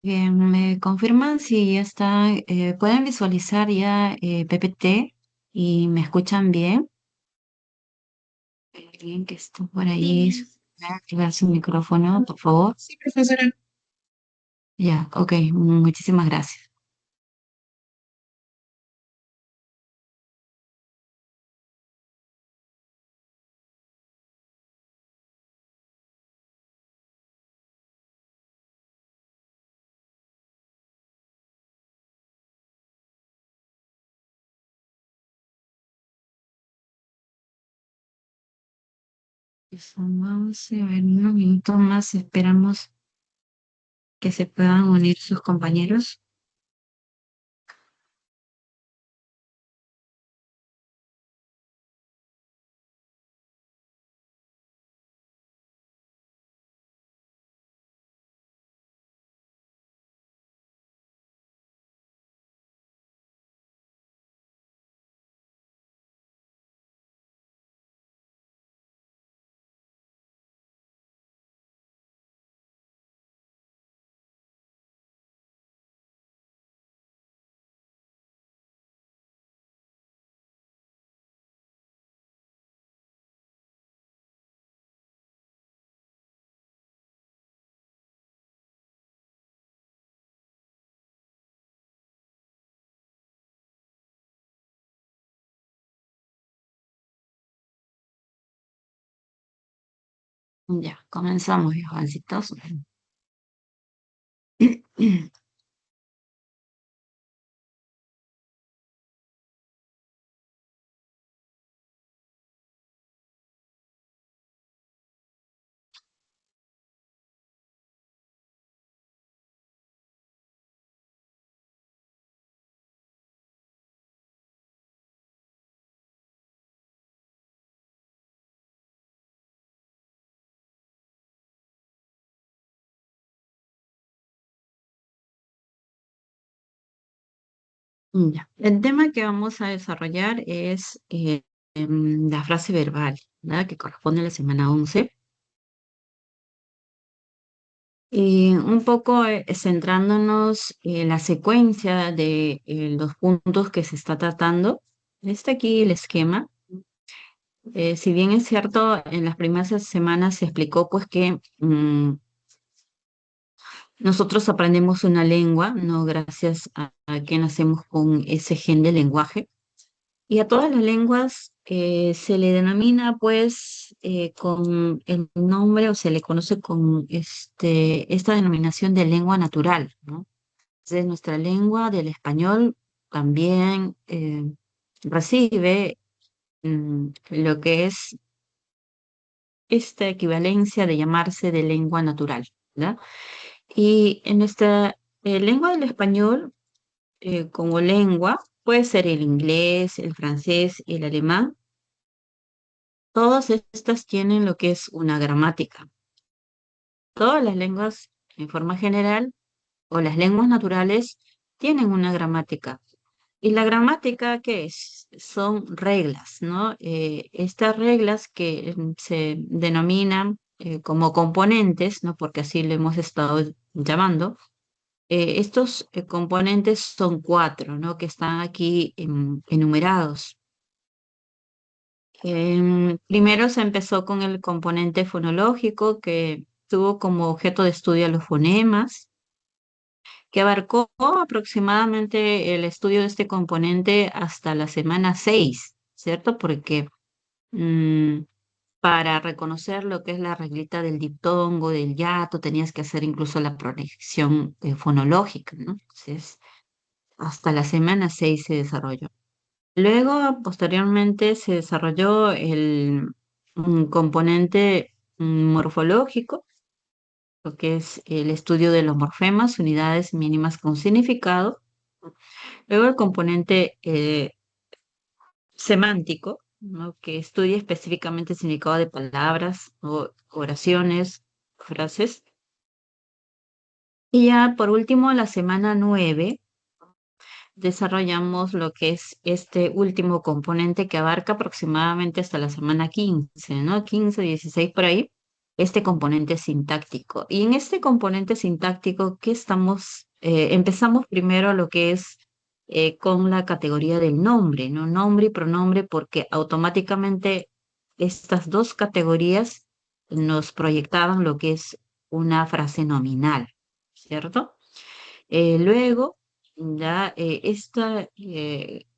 ¿Me confirman si ya está, pueden visualizar ya PPT y me escuchan bien? Alguien que está por ahí, Sí, ¿puede activar su micrófono, por favor? sí, profesora. Ya, ok, muchísimas gracias. Vamos a ver, unos minutos más, esperamos que se puedan unir sus compañeros. Ya, comenzamos, jovencitos. Ya. El tema que vamos a desarrollar es la frase verbal, ¿verdad? Que corresponde a la semana 11. Y un poco centrándonos en la secuencia de los puntos que se está tratando. Está aquí el esquema. Si bien es cierto, en las primeras semanas se explicó pues que nosotros aprendemos una lengua, ¿no? Gracias a que nacemos con ese gen de lenguaje. Y a todas las lenguas se le denomina pues con el nombre o se le conoce con esta denominación de lengua natural, ¿no? Entonces nuestra lengua del español también recibe lo que es esta equivalencia de llamarse de lengua natural, ¿verdad? Y en nuestra lengua del español como lengua puede ser el inglés, el francés, el alemán. Todas estas tienen lo que es una gramática. Todas las lenguas, en forma general, o las lenguas naturales, tienen una gramática. ¿Y la gramática qué es? Son reglas, ¿no? Estas reglas que se denominan como componentes, ¿no? Porque así lo hemos estado llamando. Estos componentes son cuatro, ¿no? Que están aquí enumerados. Primero se empezó con el componente fonológico que tuvo como objeto de estudio a los fonemas, que abarcó aproximadamente el estudio de este componente hasta la semana 6, ¿cierto? Porque mm, para reconocer lo que es la reglita del diptongo, del hiato, tenías que hacer incluso la proyección fonológica, ¿no? Entonces, hasta la semana 6 se desarrolló. Luego, posteriormente, se desarrolló el componente morfológico, lo que es el estudio de los morfemas, unidades mínimas con significado. Luego, el componente semántico, ¿no? Que estudia específicamente el significado de palabras o oraciones, frases. Y ya, por último, la semana 9 desarrollamos lo que es este último componente que abarca aproximadamente hasta la semana 15, ¿no? 15, 16 por ahí, este componente sintáctico. Y en este componente sintáctico, ¿qué estamos? Empezamos primero lo que es con la categoría del nombre, ¿no? Nombre y pronombre, porque automáticamente estas dos categorías nos proyectaban lo que es una frase nominal, ¿cierto? Luego, ya esta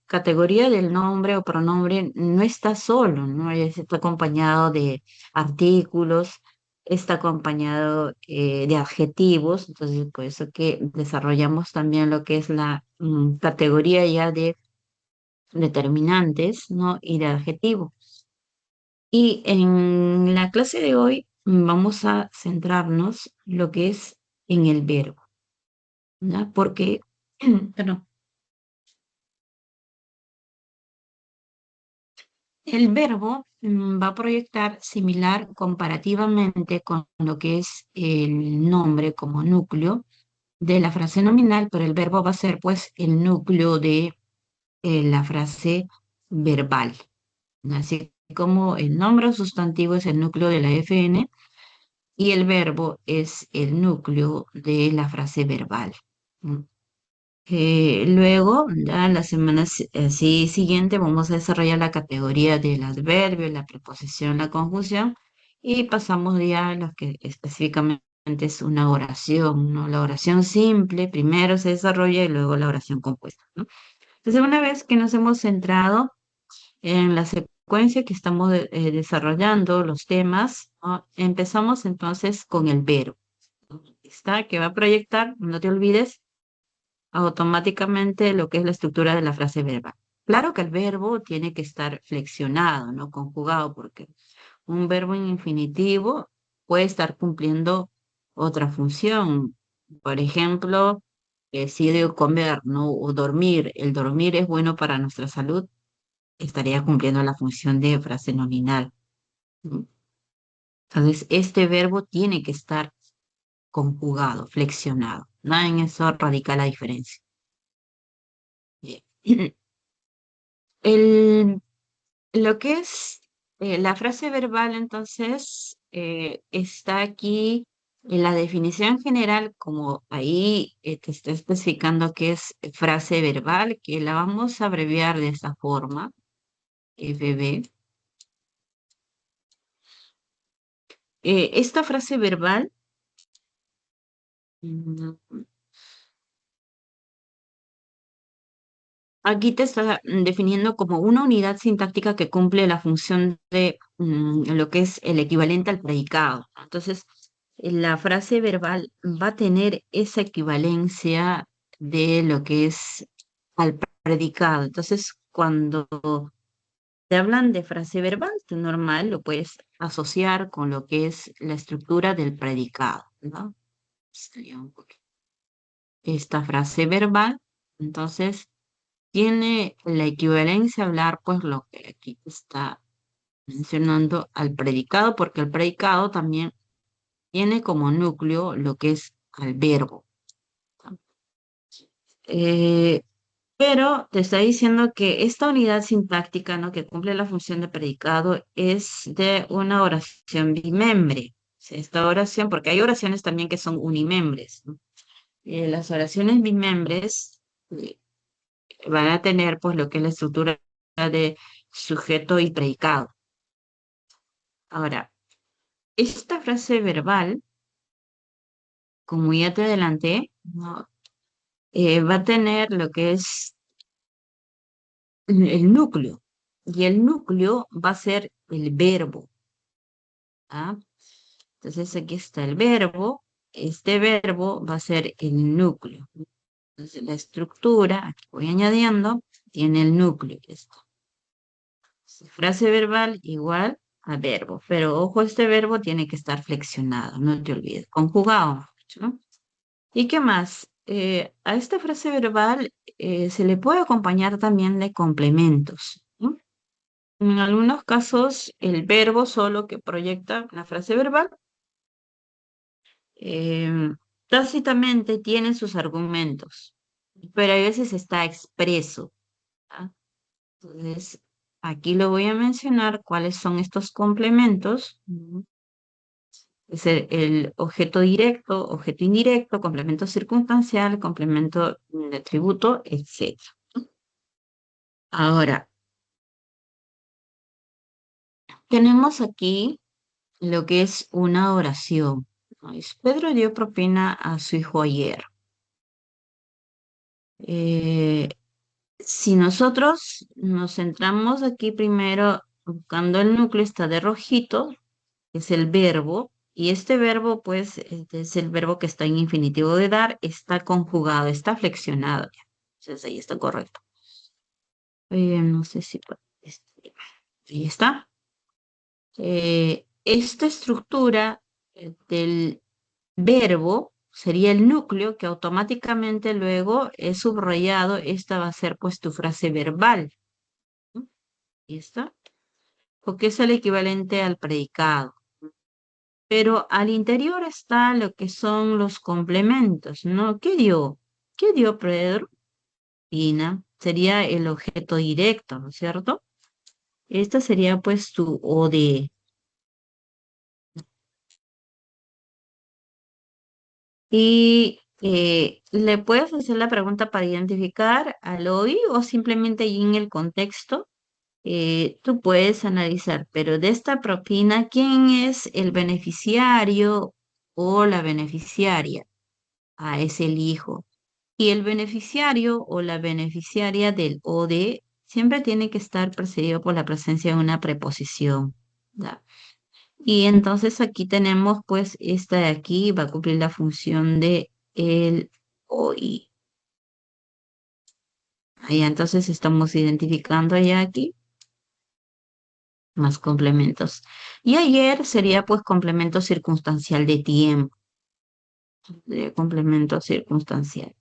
categoría del nombre o pronombre no está solo, ¿no? Está acompañado de artículos, está acompañado de adjetivos, entonces por eso que desarrollamos también lo que es la categoría ya de determinantes, ¿no? Y de adjetivos. Y en la clase de hoy vamos a centrarnos lo que es en el verbo, ¿ya? Porque, perdón, el verbo va a proyectar similar comparativamente con lo que es el nombre como núcleo de la frase nominal, pero el verbo va a ser pues el núcleo de la frase verbal. Así como el nombre o sustantivo es el núcleo de la FN y el verbo es el núcleo de la frase verbal. ¿No? Luego, ya la semana siguiente, vamos a desarrollar la categoría del adverbio, la preposición, la conjunción, y pasamos ya a lo que específicamente es una oración, ¿no? La oración simple primero se desarrolla y luego la oración compuesta, ¿no? Entonces, una vez que nos hemos centrado en la secuencia que estamos desarrollando, los temas, ¿no? Empezamos entonces con el verbo, ¿no? Está, que va a proyectar, no te olvides automáticamente lo que es la estructura de la frase verbal. Claro que el verbo tiene que estar flexionado, no conjugado, porque un verbo en infinitivo puede estar cumpliendo otra función. Por ejemplo, si de comer, ¿no? O dormir. El dormir es bueno para nuestra salud, estaría cumpliendo la función de frase nominal. ¿No? Entonces, este verbo tiene que estar conjugado, flexionado. Nada en eso radica la diferencia. Bien. El Lo que es la frase verbal, entonces, está aquí en la definición general, como ahí te está especificando qué es frase verbal, que la vamos a abreviar de esta forma, FB. Esta frase verbal mm, aquí te está definiendo como una unidad sintáctica que cumple la función de lo que es el equivalente al predicado. Entonces, la frase verbal va a tener esa equivalencia de lo que es al predicado. Entonces, cuando te hablan de frase verbal, tú normal lo puedes asociar con lo que es la estructura del predicado, ¿no? Sería un poquito esta frase verbal. Entonces, tiene la equivalencia a hablar, pues lo que aquí está mencionando al predicado, porque el predicado también tiene como núcleo lo que es al verbo. ¿No? Eh, pero te está diciendo que esta unidad sintáctica, ¿no? Que cumple la función de predicado es de una oración bimembre. Esta oración, porque hay oraciones también que son unimembres, ¿no? Las oraciones bimembres eh, van a tener pues lo que es la estructura de sujeto y predicado. Ahora, esta frase verbal, como ya te adelanté, ¿no? Va a tener lo que es el núcleo, y el núcleo va a ser el verbo. ¿Ah? Entonces aquí está el verbo, este verbo va a ser el núcleo. Entonces la estructura, aquí voy añadiendo, tiene el núcleo. Frase verbal igual a verbo, pero ojo, este verbo tiene que estar flexionado, no te olvides, conjugado, ¿no? ¿Y qué más? A esta frase verbal se le puede acompañar también de complementos, ¿no? En algunos casos, el verbo solo que proyecta la frase verbal eh, tácitamente tiene sus argumentos, pero a veces está expreso. ¿Ah? Entonces, aquí lo voy a mencionar cuáles son estos complementos. Es el objeto directo, objeto indirecto, complemento circunstancial, complemento de atributo, etc. Ahora, tenemos aquí lo que es una oración, ¿no? Pedro dio propina a su hijo ayer. Eh, si nosotros nos centramos aquí primero buscando el núcleo, está de rojito, es el verbo, y este verbo, pues, es el verbo que está en infinitivo de dar, está conjugado, está flexionado. Entonces ahí está correcto. No sé si ahí está. Esta estructura del verbo sería el núcleo que automáticamente luego es subrayado. Esta va a ser pues tu frase verbal, ¿no? Ahí está. Porque es el equivalente al predicado. Pero al interior está lo que son los complementos, ¿no? ¿Qué dio? ¿Qué dio Pedro? Pina. Sería el objeto directo, ¿no es cierto? Esta sería pues tu OD. Y le puedes hacer la pregunta para identificar al OI o simplemente ahí en el contexto tú puedes analizar, pero de esta propina, ¿quién es el beneficiario o la beneficiaria? Ah, es el hijo. Y el beneficiario o la beneficiaria del OD siempre tiene que estar precedido por la presencia de una preposición. ¿Ya? Y entonces aquí tenemos, pues, esta de aquí va a cumplir la función de el OI. Ahí entonces estamos identificando ya aquí más complementos. Y ayer sería pues complemento circunstancial de tiempo, de complemento circunstancial.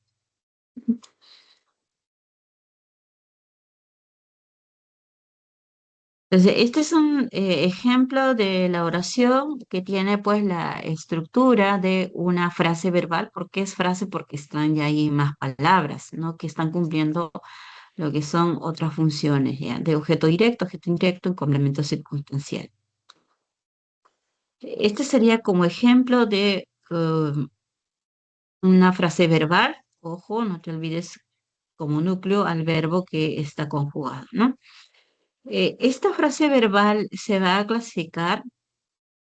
Entonces, este es un ejemplo de la oración que tiene pues la estructura de una frase verbal. ¿Por qué es frase? Porque están ya ahí más palabras, ¿no? Que están cumpliendo lo que son otras funciones, ¿ya? De objeto indirecto y complemento circunstancial. Este sería como ejemplo de una frase verbal. Ojo, no te olvides como núcleo al verbo que está conjugado, ¿no? Esta frase verbal se va a clasificar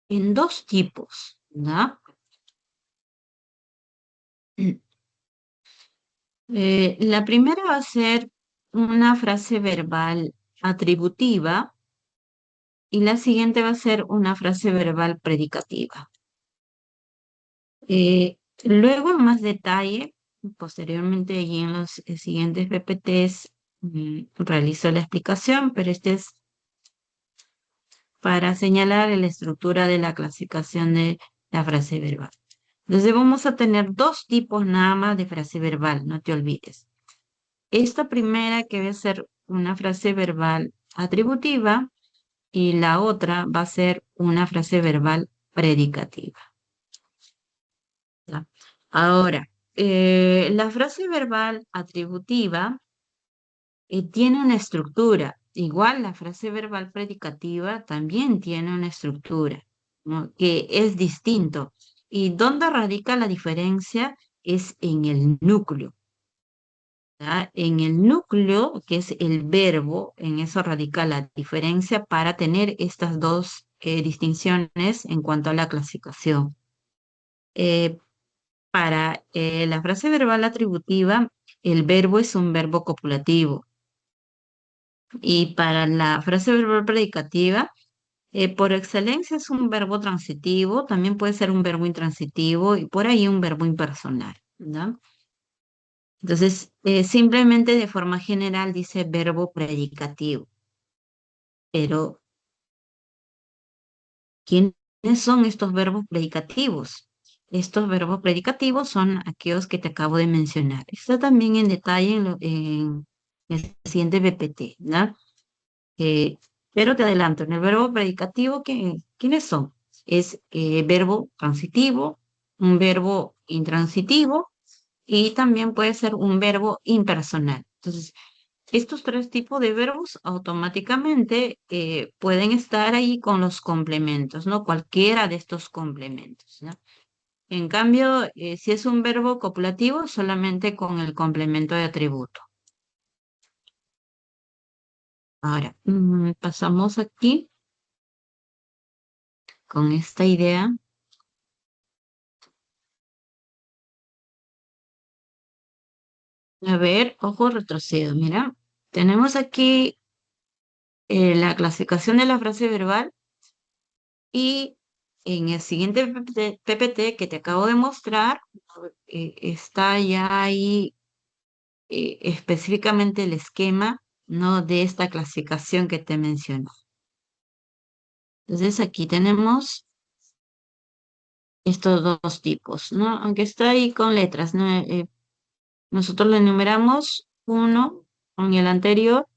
en dos tipos, ¿no? La primera va a ser una frase verbal atributiva y la siguiente va a ser una frase verbal predicativa. Luego, en más detalle, posteriormente allí en los siguientes PPTs, realizo la explicación, pero este es para señalar la estructura de la clasificación de la frase verbal. Entonces vamos a tener dos tipos nada más de frase verbal, no te olvides. Esta primera que va a ser una frase verbal atributiva y la otra va a ser una frase verbal predicativa. ¿Ya? Ahora, la frase verbal atributiva tiene una estructura. Igual la frase verbal predicativa también tiene una estructura, ¿no? Que es distinto. ¿Y dónde radica la diferencia? Es en el núcleo. ¿Ya? En el núcleo, que es el verbo, en eso radica la diferencia para tener estas dos distinciones en cuanto a la clasificación. Eh, para la frase verbal atributiva, el verbo es un verbo copulativo. Y para la frase verbal predicativa, por excelencia es un verbo transitivo, también puede ser un verbo intransitivo y por ahí un verbo impersonal, ¿no? Entonces, simplemente de forma general dice verbo predicativo, pero ¿quiénes son estos verbos predicativos? Estos verbos predicativos son aquellos que te acabo de mencionar. Está también en detalle en el siguiente PPT, ¿no? Eh, pero te adelanto, en el verbo predicativo, ¿quiénes son? Es verbo transitivo, un verbo intransitivo y también puede ser un verbo impersonal. Entonces, Estos tres tipos de verbos automáticamente pueden estar ahí con los complementos, ¿no? Cualquiera de estos complementos, ¿no? En cambio, si es un verbo copulativo, solamente con el complemento de atributo. Ahora, pasamos aquí con esta idea. A ver, ojo, retrocedo. Mira, tenemos aquí la clasificación de la frase verbal y en el siguiente PPT que te acabo de mostrar, está ya ahí específicamente el esquema, ¿no? De esta clasificación que te menciono. Entonces aquí tenemos estos dos tipos, ¿no? Aunque está ahí con letras, ¿no? Nosotros lo enumeramos uno con el anterior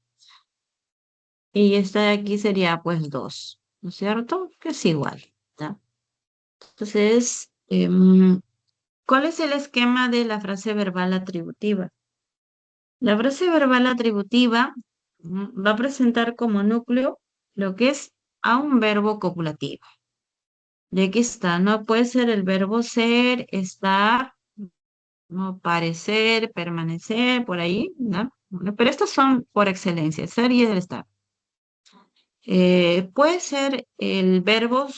y esta de aquí sería pues dos, ¿no es cierto? Que es igual, ¿ya? Entonces, ¿cuál es el esquema de la frase verbal atributiva? La frase verbal atributiva va a presentar como núcleo lo que es a un verbo copulativo. De aquí está, no puede ser el verbo ser, estar, no parecer, permanecer, por ahí, ¿no? Bueno, pero estos son por excelencia, ser y el estar. Puede ser el verbo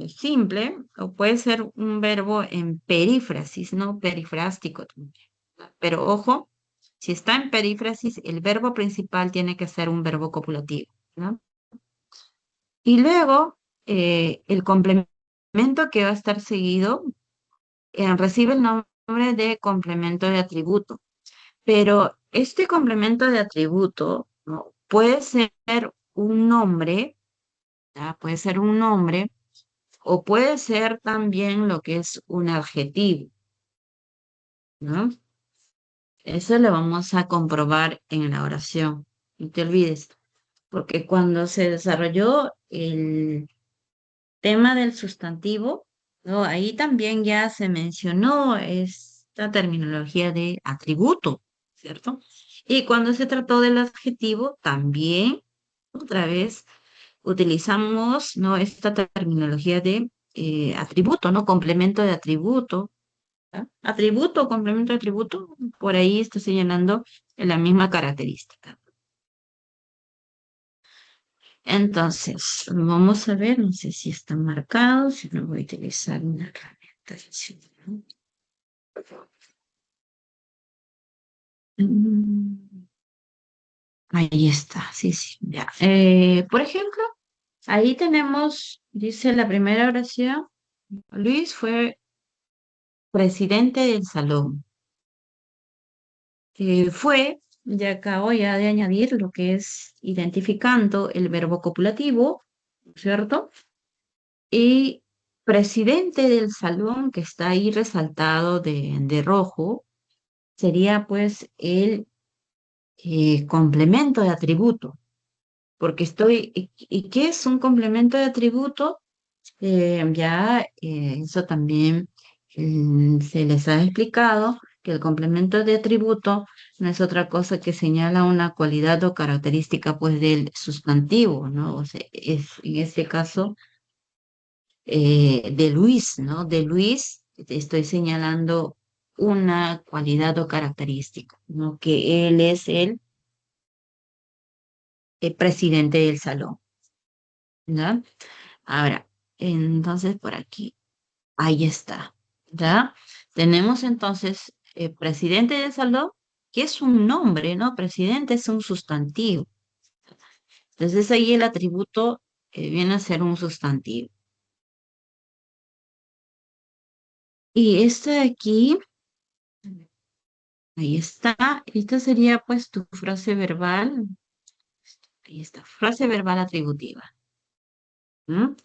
simple o puede ser un verbo en perífrasis, ¿no? Perifrástico también. Pero ojo, si está en perífrasis, el verbo principal tiene que ser un verbo copulativo, ¿no? Y luego, el complemento que va a estar seguido recibe el nombre de complemento de atributo. Pero este complemento de atributo, ¿no? Puede ser un nombre, ¿ya? Puede ser un nombre o puede ser también lo que es un adjetivo, ¿no? Eso lo vamos a comprobar en la oración. No te olvides, porque cuando se desarrolló el tema del sustantivo, ¿no? Ahí también ya se mencionó esta terminología de atributo, ¿cierto? Y cuando se trató del adjetivo, también otra vez utilizamos, ¿no? Esta terminología de atributo, ¿no? Complemento de atributo. ¿Ya? Atributo, complemento de atributo, por ahí está señalando la misma característica. Entonces, vamos a ver, no sé si están marcados, si no voy a utilizar una herramienta adicional. Mm, Ahí está, sí, sí, ya. Por ejemplo, ahí tenemos, dice la primera oración, Luis fue presidente del salón. Ya acabo ya de añadir lo que es identificando el verbo copulativo, ¿cierto? Y presidente del salón que está ahí resaltado de rojo sería pues el complemento de atributo, porque ¿y qué es un complemento de atributo? Eso también se les ha explicado que el complemento de atributo no es otra cosa que señala una cualidad o característica pues del sustantivo, ¿no? O sea, es en este caso de Luis, ¿no? De Luis te estoy señalando una cualidad o característica, ¿no? Que él es el presidente del salón, ¿no? Ahora, entonces por aquí, ahí está, ¿ya? Tenemos entonces presidente del salón, que es un nombre, ¿no? Presidente es un sustantivo. Entonces ahí el atributo viene a ser un sustantivo. Y este de aquí, ahí está. Esta sería pues tu frase verbal. Ahí está, frase verbal atributiva. ¿Mm?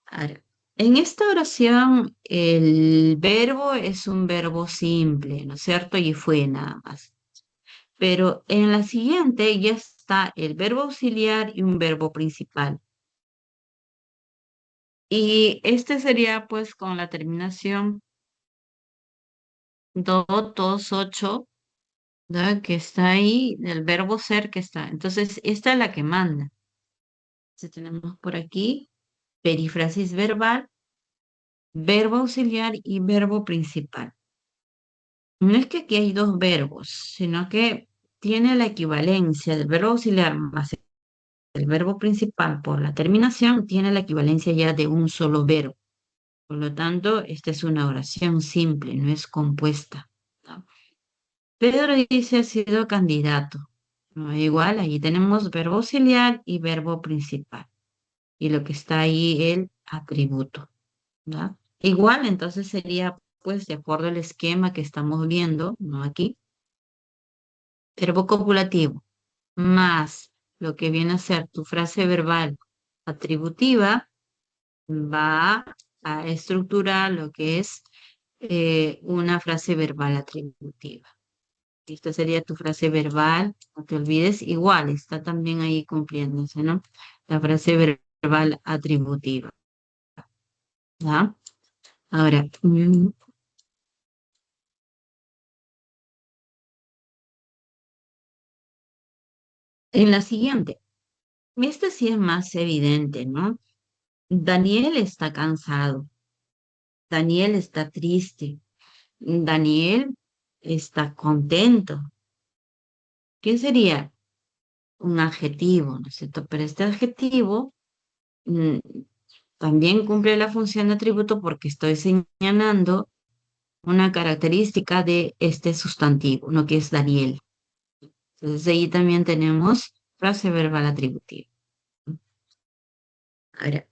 Ahora, en esta oración el verbo es un verbo simple, ¿no es cierto? Y fue nada más. Pero en la siguiente ya está el verbo auxiliar y un verbo principal. Y este sería pues con la terminación do, tos, ocho, ¿verdad? Que está ahí, el verbo ser que está. Entonces, esta es la que manda. Entonces, tenemos por aquí perífrasis verbal, verbo auxiliar y verbo principal. No es que aquí hay dos verbos, sino que tiene la equivalencia del verbo auxiliar más el verbo principal por la terminación, tiene la equivalencia ya de un solo verbo. Por lo tanto, esta es una oración simple, no es compuesta, ¿no? Pedro dice ha sido candidato. ¿No? Igual, ahí tenemos verbo auxiliar y verbo principal. Y lo que está ahí, el atributo. ¿No? Igual, entonces sería, pues, de acuerdo al esquema que estamos viendo, ¿no? Aquí, verbo copulativo más lo que viene a ser tu frase verbal atributiva, va a estructurar lo que es una frase verbal atributiva. Esta sería tu frase verbal, no te olvides, igual está también ahí cumpliéndose, ¿no? La frase verbal atributiva, ¿ya? Ahora, en la siguiente, esta sí es más evidente, ¿no? Daniel está cansado, Daniel está triste, Daniel está contento. ¿Qué sería? Un adjetivo, ¿no es cierto? Pero este adjetivo mm, también cumple la función de atributo porque estoy señalando una característica de este sustantivo, ¿no? Que es Daniel. Entonces ahí también tenemos frase verbal atributiva. Ahora,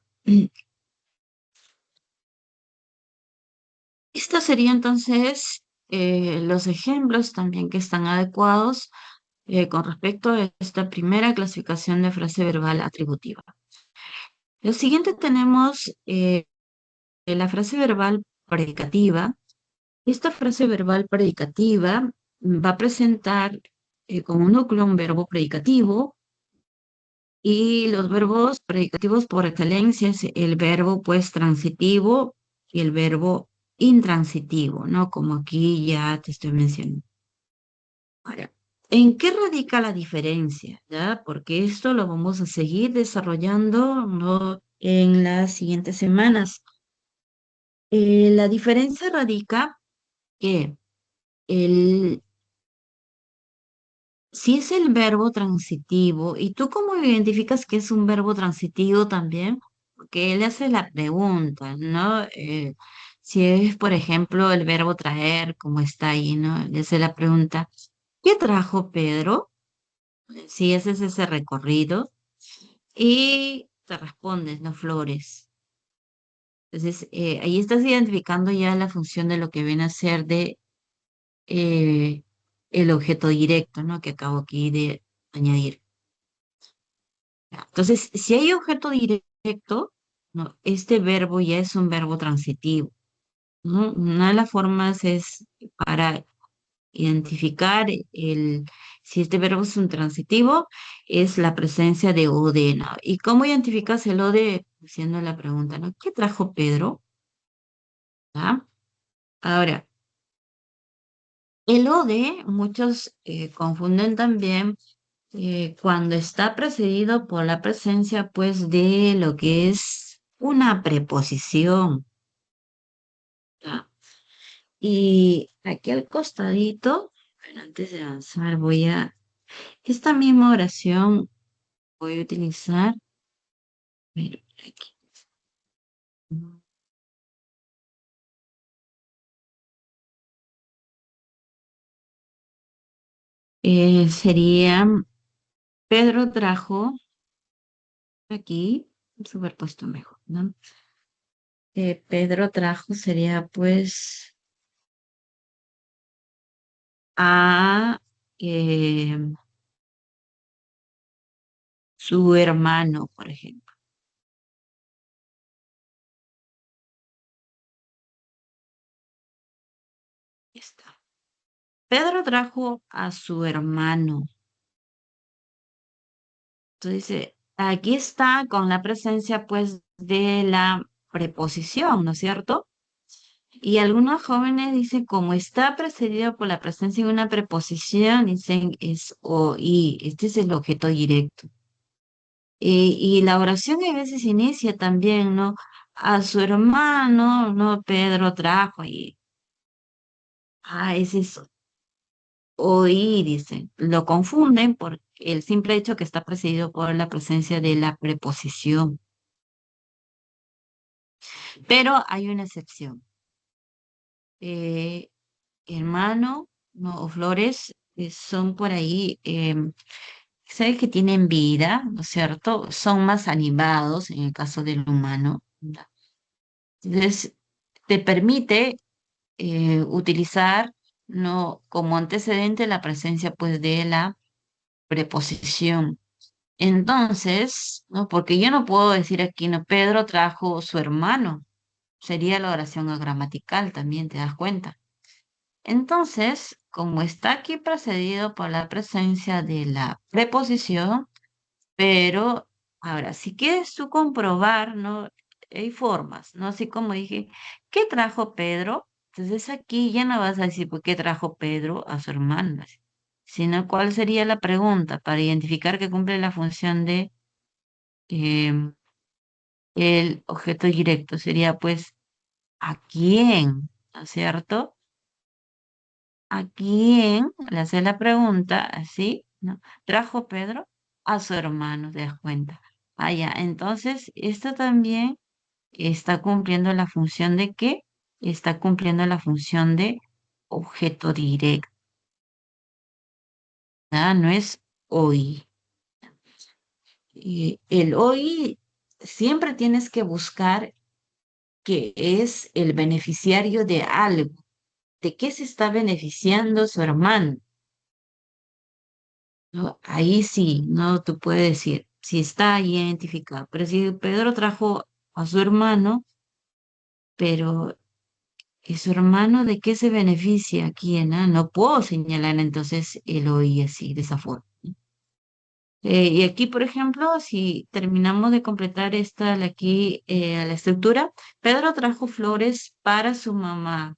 estos serían entonces los ejemplos también que están adecuados con respecto a esta primera clasificación de frase verbal atributiva. Lo siguiente tenemos la frase verbal predicativa. Esta frase verbal predicativa va a presentar como núcleo un verbo predicativo y los verbos predicativos por excelencia es el verbo pues transitivo y el verbo intransitivo, ¿no? Como aquí ya te estoy mencionando. Ahora, ¿en qué radica la diferencia? ¿Ya? Porque esto lo vamos a seguir desarrollando, ¿no? En las siguientes semanas. La diferencia radica que el, si es el verbo transitivo, ¿y tú cómo identificas que es un verbo transitivo también? Porque él hace la pregunta, ¿no? Si es, por ejemplo, el verbo traer, como está ahí, ¿no? Le hace la pregunta, ¿qué trajo Pedro? Si ese es ese recorrido. Y te respondes, ¿no? Flores. Entonces, ahí estás identificando ya la función de lo que viene a ser de eh, el objeto directo, ¿no? Que acabo aquí de añadir. Entonces, si hay objeto directo, ¿no? Este verbo ya es un verbo transitivo, ¿no? Una de las formas es para identificar si este verbo es un transitivo, es la presencia de OD, ¿no? ¿Y cómo identificas el OD? Haciendo la pregunta, ¿no? ¿Qué trajo Pedro? ¿Ah? Ahora, el OD, muchos confunden también cuando está precedido por la presencia, pues, de lo que es una preposición. ¿Ya? Y aquí al costadito, bueno, antes de avanzar, esta misma oración voy a utilizar, mira, por aquí. Sería, Pedro trajo, aquí, superpuesto mejor, ¿no? Pedro trajo sería, pues, a eh, su hermano, por ejemplo. Ahí está. Pedro trajo a su hermano. Entonces, aquí está con la presencia, pues, de la preposición, ¿no es cierto? Y algunos jóvenes dicen, como está precedido por la presencia de una preposición, dicen es o y. Este es el objeto directo. Y la oración a veces inicia también, ¿no? A su hermano, ¿no? Pedro trajo y, ese es oí, dicen. Lo confunden por el simple hecho que está precedido por la presencia de la preposición. Pero hay una excepción. Eh, hermano, ¿no? O flores son por ahí, sabes que tienen vida, ¿no es cierto? Son más animados en el caso del humano. ¿No? Entonces, te permite utilizar, no, como antecedente la presencia pues de la preposición. Entonces, ¿no? Porque yo no puedo decir aquí, no, Pedro trajo su hermano. Sería la oración agramatical también, ¿te das cuenta? Entonces, como está aquí precedido por la presencia de la preposición, pero ahora, si quieres tú comprobar, ¿no? Hay formas, ¿no? Así como dije, ¿qué trajo Pedro? Entonces aquí ya no vas a decir, ¿por qué trajo Pedro a su hermano? Sino cuál sería la pregunta para identificar que cumple la función de em, el objeto directo. Sería pues, ¿a quién? ¿No es cierto? ¿A quién? Le hace la pregunta así, ¿no? ¿Trajo Pedro? A su hermano, te das cuenta. Ah, ya. Entonces, esto también está cumpliendo la función de qué? Está cumpliendo la función de objeto directo, ¿verdad? No es hoy. Y el hoy siempre tienes que buscar que es el beneficiario de algo. ¿De qué se está beneficiando su hermano? ¿No? Ahí sí, no te puede decir si está identificado. Pero si Pedro trajo a su hermano, pero ¿y su hermano de qué se beneficia aquí? No puedo señalar entonces el oí así, de esa forma. Y aquí, por ejemplo, si terminamos de completar esta, aquí, la estructura, Pedro trajo flores para su mamá.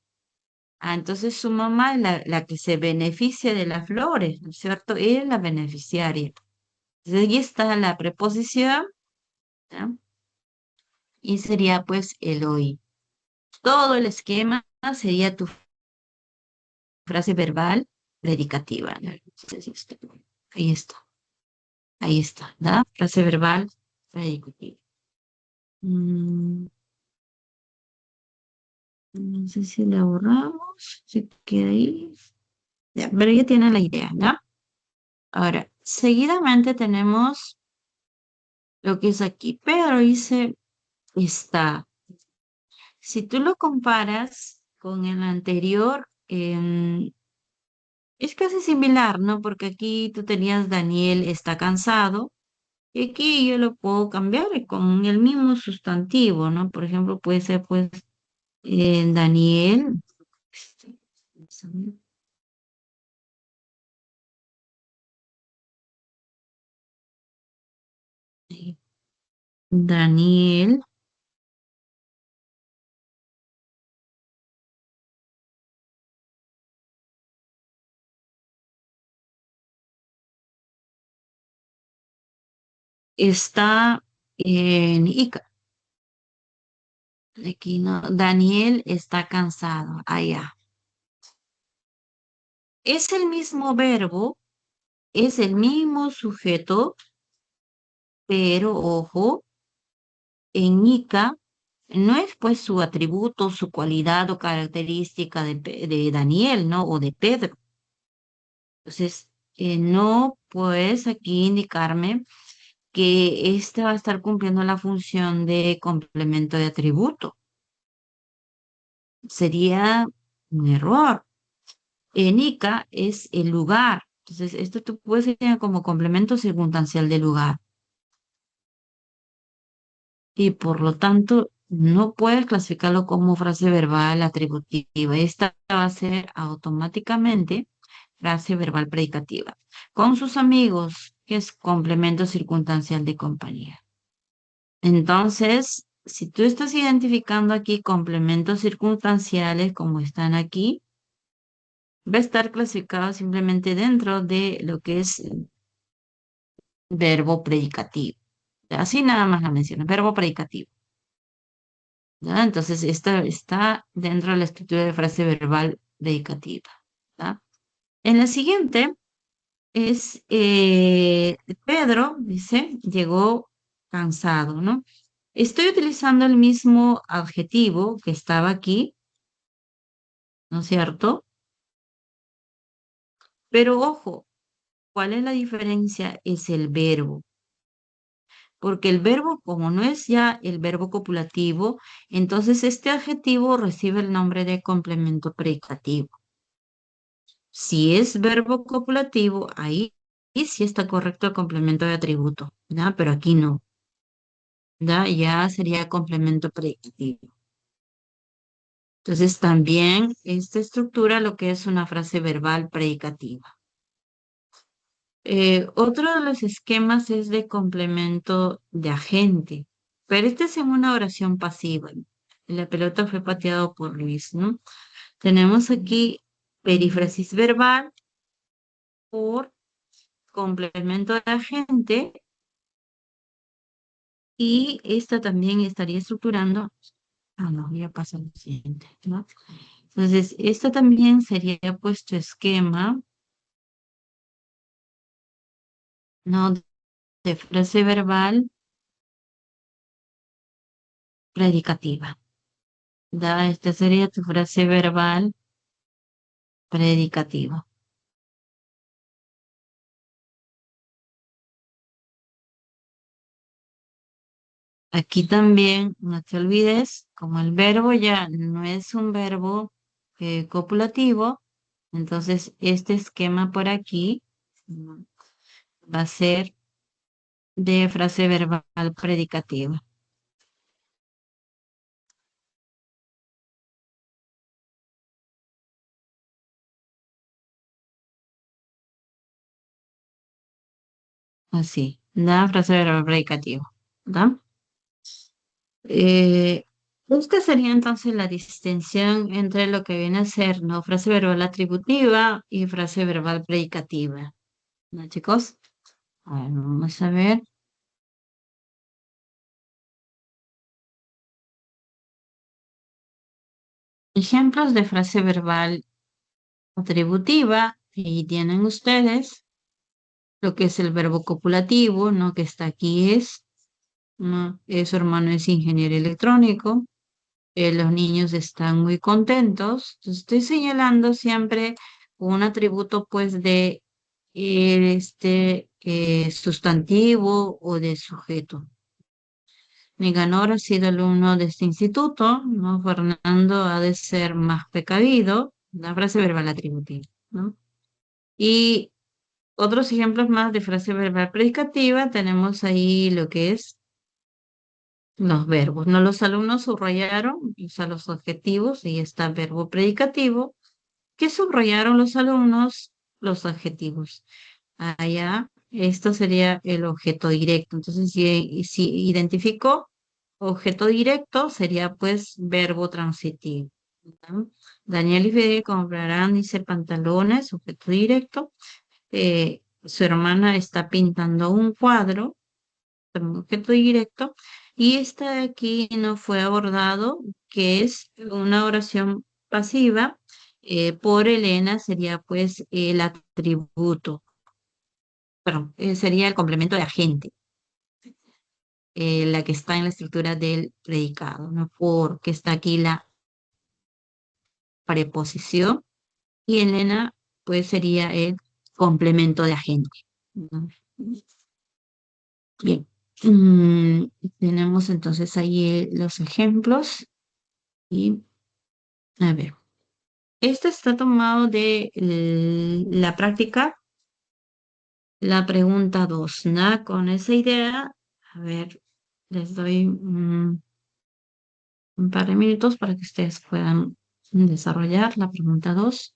Entonces su mamá es la que se beneficia de las flores, ¿no es cierto? Ella es la beneficiaria. Entonces aquí está la preposición, ¿ya? Y sería pues el hoy. Todo el esquema sería tu frase verbal predicativa, ¿no? Entonces, ahí está, ¿da? Frase verbal predicativa. Mm, no sé si la borramos, se queda ahí. Ya, pero ya tienen la idea, ¿no? Ahora, seguidamente tenemos lo que es aquí. Pedro dice, está. Si tú lo comparas con el anterior, es casi similar, ¿no? Porque aquí tú tenías Daniel está cansado y aquí yo lo puedo cambiar con el mismo sustantivo, ¿no? Por ejemplo, puede ser pues Daniel. este, Daniel está en Ica. Aquí no, Daniel está cansado. Allá. Es el mismo verbo, es el mismo sujeto, pero ojo, en Ica no es pues su atributo, su cualidad o característica de Daniel, ¿no? O de Pedro. Entonces, no puedes aquí indicarme que este va a estar cumpliendo la función de complemento de atributo. Sería un error. En Ica es el lugar. Entonces, esto tú puedes tener como complemento circunstancial de lugar. Y por lo tanto no puedes clasificarlo como frase verbal atributiva. Esta va a ser automáticamente frase verbal predicativa. Con sus amigos, que es complemento circunstancial de compañía. Entonces, si tú estás identificando aquí complementos circunstanciales como están aquí, va a estar clasificado simplemente dentro de lo que es verbo predicativo. Así nada más la menciono, verbo predicativo. ¿Ya? Entonces, esta está dentro de la estructura de frase verbal predicativa. ¿Ya? En la siguiente es Pedro, dice, llegó cansado, ¿no? Estoy utilizando el mismo adjetivo que estaba aquí, ¿no es cierto? Pero ojo, ¿cuál es la diferencia? Es el verbo. Porque el verbo, como no es ya el verbo copulativo, entonces este adjetivo recibe el nombre de complemento predicativo. Si es verbo copulativo, ahí sí está correcto el complemento de atributo, ¿ya? Pero aquí no, ¿ya? Ya sería complemento predicativo. Entonces también esta estructura lo que es una frase verbal predicativa. Otro de los esquemas es de complemento de agente, pero este es en una oración pasiva. La pelota fue pateado por Luis, ¿no? Tenemos aquí perífrasis verbal por complemento de agente y esta también estaría estructurando. Ah, no, ya pasa lo siguiente, ¿no? Entonces, esta también sería puesto esquema, ¿no? De frase verbal predicativa. Da, esta sería tu frase verbal predicativa. Aquí también, no te olvides, como el verbo ya no es un verbo copulativo, entonces este esquema por aquí va a ser de frase verbal predicativa. Así, la frase verbal predicativa. ¿Da? Eh, esta sería entonces la distinción entre lo que viene a ser, ¿no? Frase verbal atributiva y frase verbal predicativa. ¿No, chicos? A ver, vamos a ver. Ejemplos de frase verbal atributiva. Y tienen ustedes lo que es el verbo copulativo, ¿no? Que está aquí es, ¿no? Su hermano es ingeniero electrónico. Los niños están muy contentos. Entonces, estoy señalando siempre un atributo pues de sustantivo o de sujeto. Nicanor ha sido alumno de este instituto, ¿no? Fernando ha de ser más precavido, la frase verbal atributiva, ¿no? Y otros ejemplos más de frase verbal predicativa, tenemos ahí lo que es los verbos, ¿no? Los alumnos subrayaron, o sea, los adjetivos, y está verbo predicativo, que subrayaron los alumnos los adjetivos. Allá, esto sería el objeto directo. Entonces, si identificó objeto directo, sería pues verbo transitivo. ¿No? Daniel y Fede comprarán, dice, pantalones, objeto directo. Su hermana está pintando un cuadro, un objeto directo. Y este de aquí no fue abordado, que es una oración pasiva. Por Elena sería pues el atributo, perdón, sería el complemento de agente, la que está en la estructura del predicado, ¿no? Porque está aquí la preposición y Elena pues sería el complemento de agente, ¿no? Bien. Mm, tenemos entonces ahí los ejemplos y a ver. Este está tomado de la práctica, la pregunta 2, ¿no? Con esa idea, a ver, les doy un par de minutos para que ustedes puedan desarrollar la pregunta 2.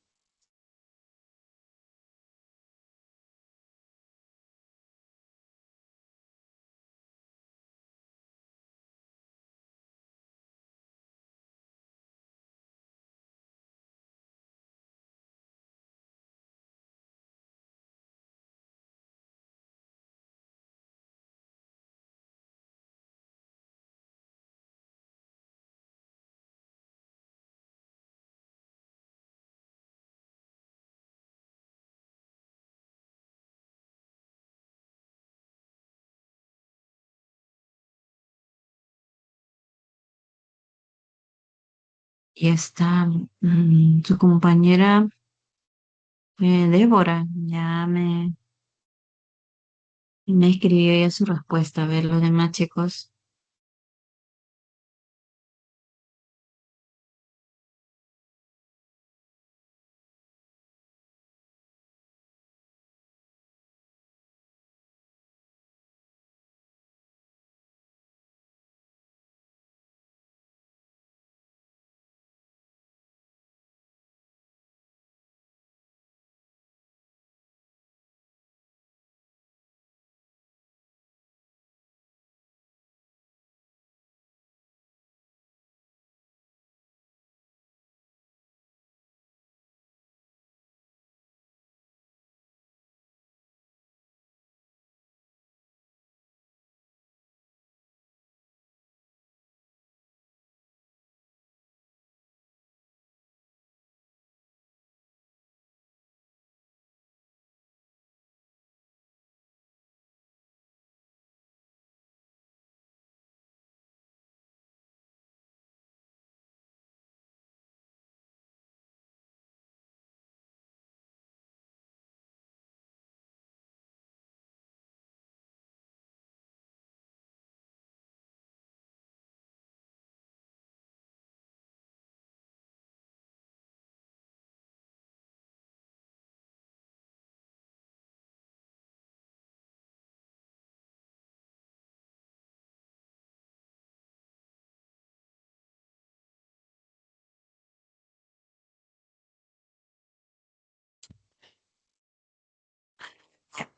Y está su compañera Débora, me escribió ya su respuesta. A ver, los demás chicos.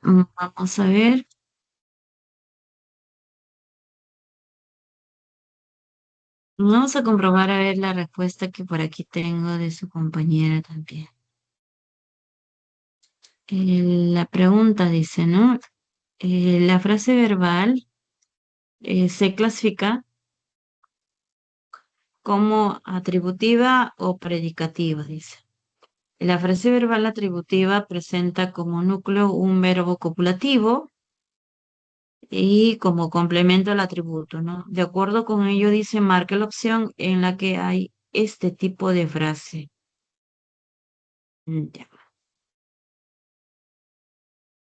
Vamos a ver. Vamos a comprobar a ver la respuesta que por aquí tengo de su compañera también. La pregunta dice, ¿no? La frase verbal se clasifica como atributiva o predicativa, dice. La frase verbal atributiva presenta como núcleo un verbo copulativo y como complemento al atributo, ¿no? De acuerdo con ello, dice, marque la opción en la que hay este tipo de frase. Ya.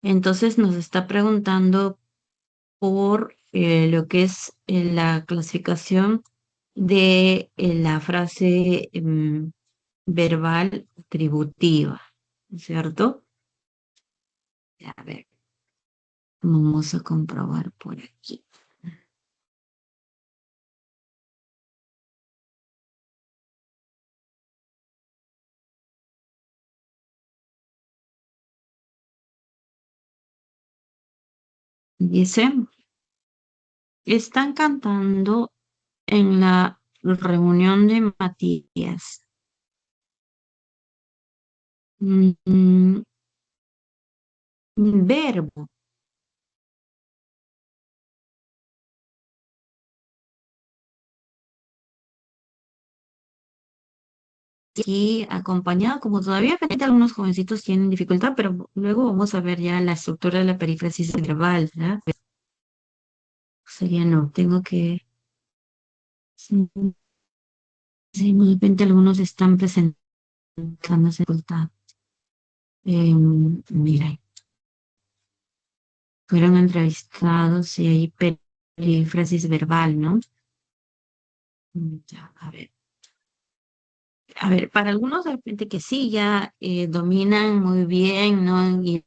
Entonces nos está preguntando por lo que es la clasificación de la frase verbal atributiva, ¿cierto? A ver, vamos a comprobar por aquí. Dice, están cantando en la reunión de Matías. Mm, verbo. Y acompañado, como todavía frente algunos jovencitos tienen dificultad, pero luego vamos a ver ya la estructura de la perífrasis verbal, ¿verdad? Sería no, tengo que, sí, sí, de repente algunos están presentando dificultad. Mira, fueron entrevistados y hay perífrasis verbal, ¿no? Ya, a ver, para algunos de repente que sí, ya dominan muy bien, ¿no? Y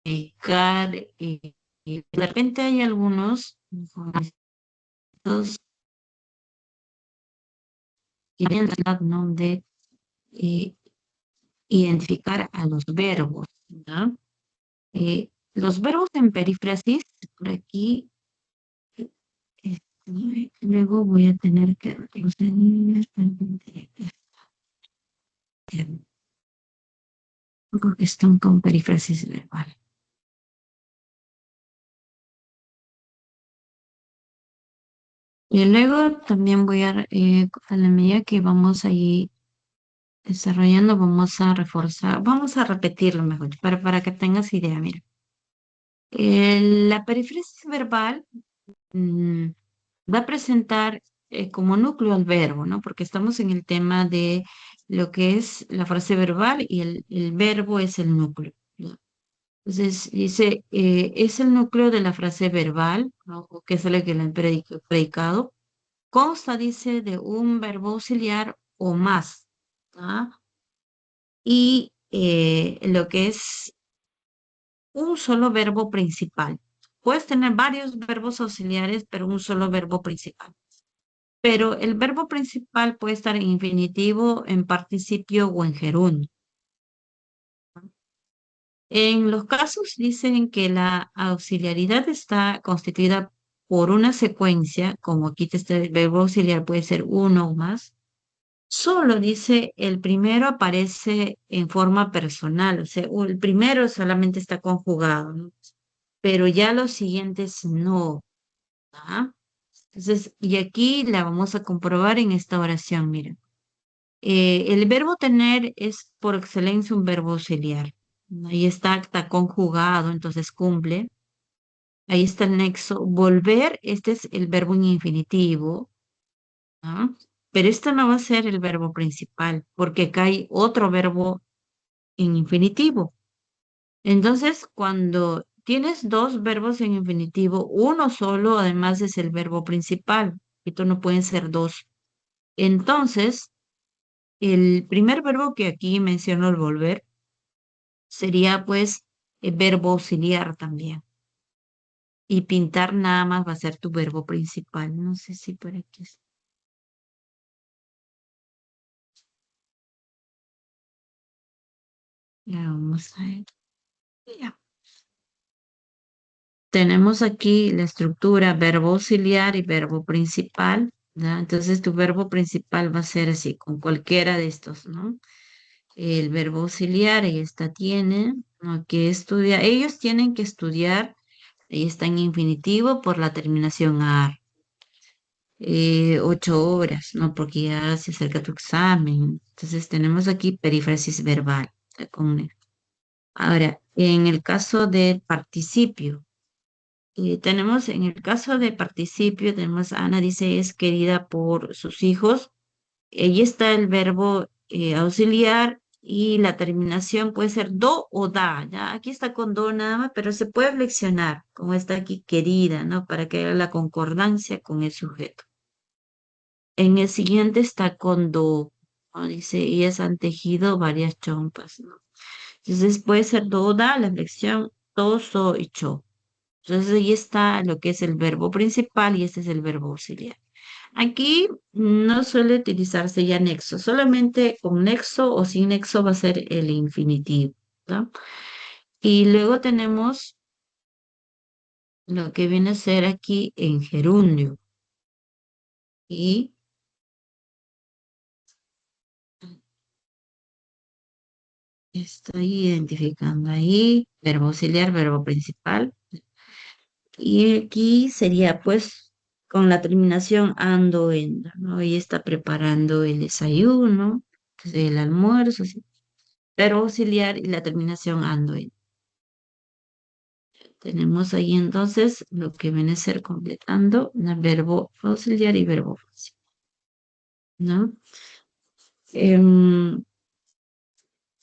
explicar, y de repente hay algunos jovencitos que tienen la capacidad, ¿no? De eh, identificar a los verbos, ¿no? Los verbos en perífrasis, por aquí, luego voy a tener que retroceder porque están con perífrasis verbal. Y luego también a la medida que vamos ahí desarrollando, vamos a reforzar, vamos a repetirlo mejor, para que tengas idea, mira. La perífrasis verbal mm, va a presentar como núcleo al verbo, ¿no? Porque estamos en el tema de lo que es la frase verbal y el verbo es el núcleo, ¿no? Entonces, dice, es el núcleo de la frase verbal, ¿no? O que es el que el predicado. Consta, dice, de un verbo auxiliar o más, ¿ah? Y lo que es un solo verbo principal. Puedes tener varios verbos auxiliares, pero un solo verbo principal. Pero el verbo principal puede estar en infinitivo, en participio o en gerundio. En los casos dicen que la auxiliaridad está constituida por una secuencia, como aquí el verbo auxiliar puede ser uno o más. Solo dice el primero aparece en forma personal, o sea, el primero solamente está conjugado, ¿no? Pero ya los siguientes no. ¿Ah? Entonces, y aquí la vamos a comprobar en esta oración, mira. El verbo tener es por excelencia un verbo auxiliar. Ahí está conjugado, entonces cumple. Ahí está el nexo. Volver, este es el verbo en infinitivo, ¿no? Pero esto no va a ser el verbo principal, porque acá hay otro verbo en infinitivo. Entonces, cuando tienes dos verbos en infinitivo, uno solo además es el verbo principal. Esto no pueden ser dos. Entonces, el primer verbo que aquí menciono, el volver, sería pues el verbo auxiliar también. Y pintar nada más va a ser tu verbo principal. No sé si por aquí está. Ya vamos a ver. Ya. Tenemos aquí la estructura verbo auxiliar y verbo principal, ¿ya? Entonces tu verbo principal va a ser así, con cualquiera de estos, ¿no? El verbo auxiliar, ahí está, tiene, ¿no? Que estudia. Ellos tienen que estudiar, ahí está en infinitivo por la terminación AR. 8 horas, ¿no? Porque ya se acerca tu examen. Entonces tenemos aquí perífrasis verbal. Ahora, en el caso de participio, tenemos en el caso de participio, tenemos Ana dice es querida por sus hijos. Ahí está el verbo auxiliar y la terminación puede ser do o da. ¿Ya? Aquí está con do nada más, pero se puede flexionar, como está aquí querida, ¿no? Para que haya la concordancia con el sujeto. En el siguiente está con do, ¿no? Dice, ellas han tejido varias chompas, ¿no? Entonces puede ser do, da, la flexión, do, so y cho. Entonces ahí está lo que es el verbo principal y este es el verbo auxiliar. Aquí no suele utilizarse ya nexo, solamente con nexo o sin nexo va a ser el infinitivo, ¿no? Y luego tenemos lo que viene a ser aquí en gerundio. Y estoy identificando ahí verbo auxiliar, verbo principal. Y aquí sería pues con la terminación ando, endo, ¿no? Ella está preparando el desayuno, pues, el almuerzo, sí. Verbo auxiliar y la terminación ando, endo. Tenemos ahí entonces lo que viene a ser completando el verbo auxiliar y verbo auxiliar, ¿no? Em,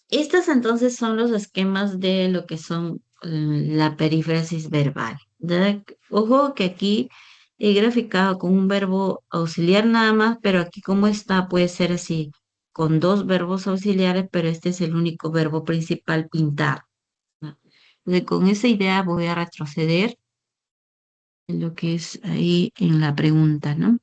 Estos entonces son los esquemas de lo que son la perífrasis verbal, ¿verdad? Ojo que aquí he graficado con un verbo auxiliar nada más, pero aquí como está puede ser así, con dos verbos auxiliares, pero este es el único verbo principal pintar, ¿no? Entonces, con esa idea voy a retroceder en lo que es ahí en la pregunta, ¿no?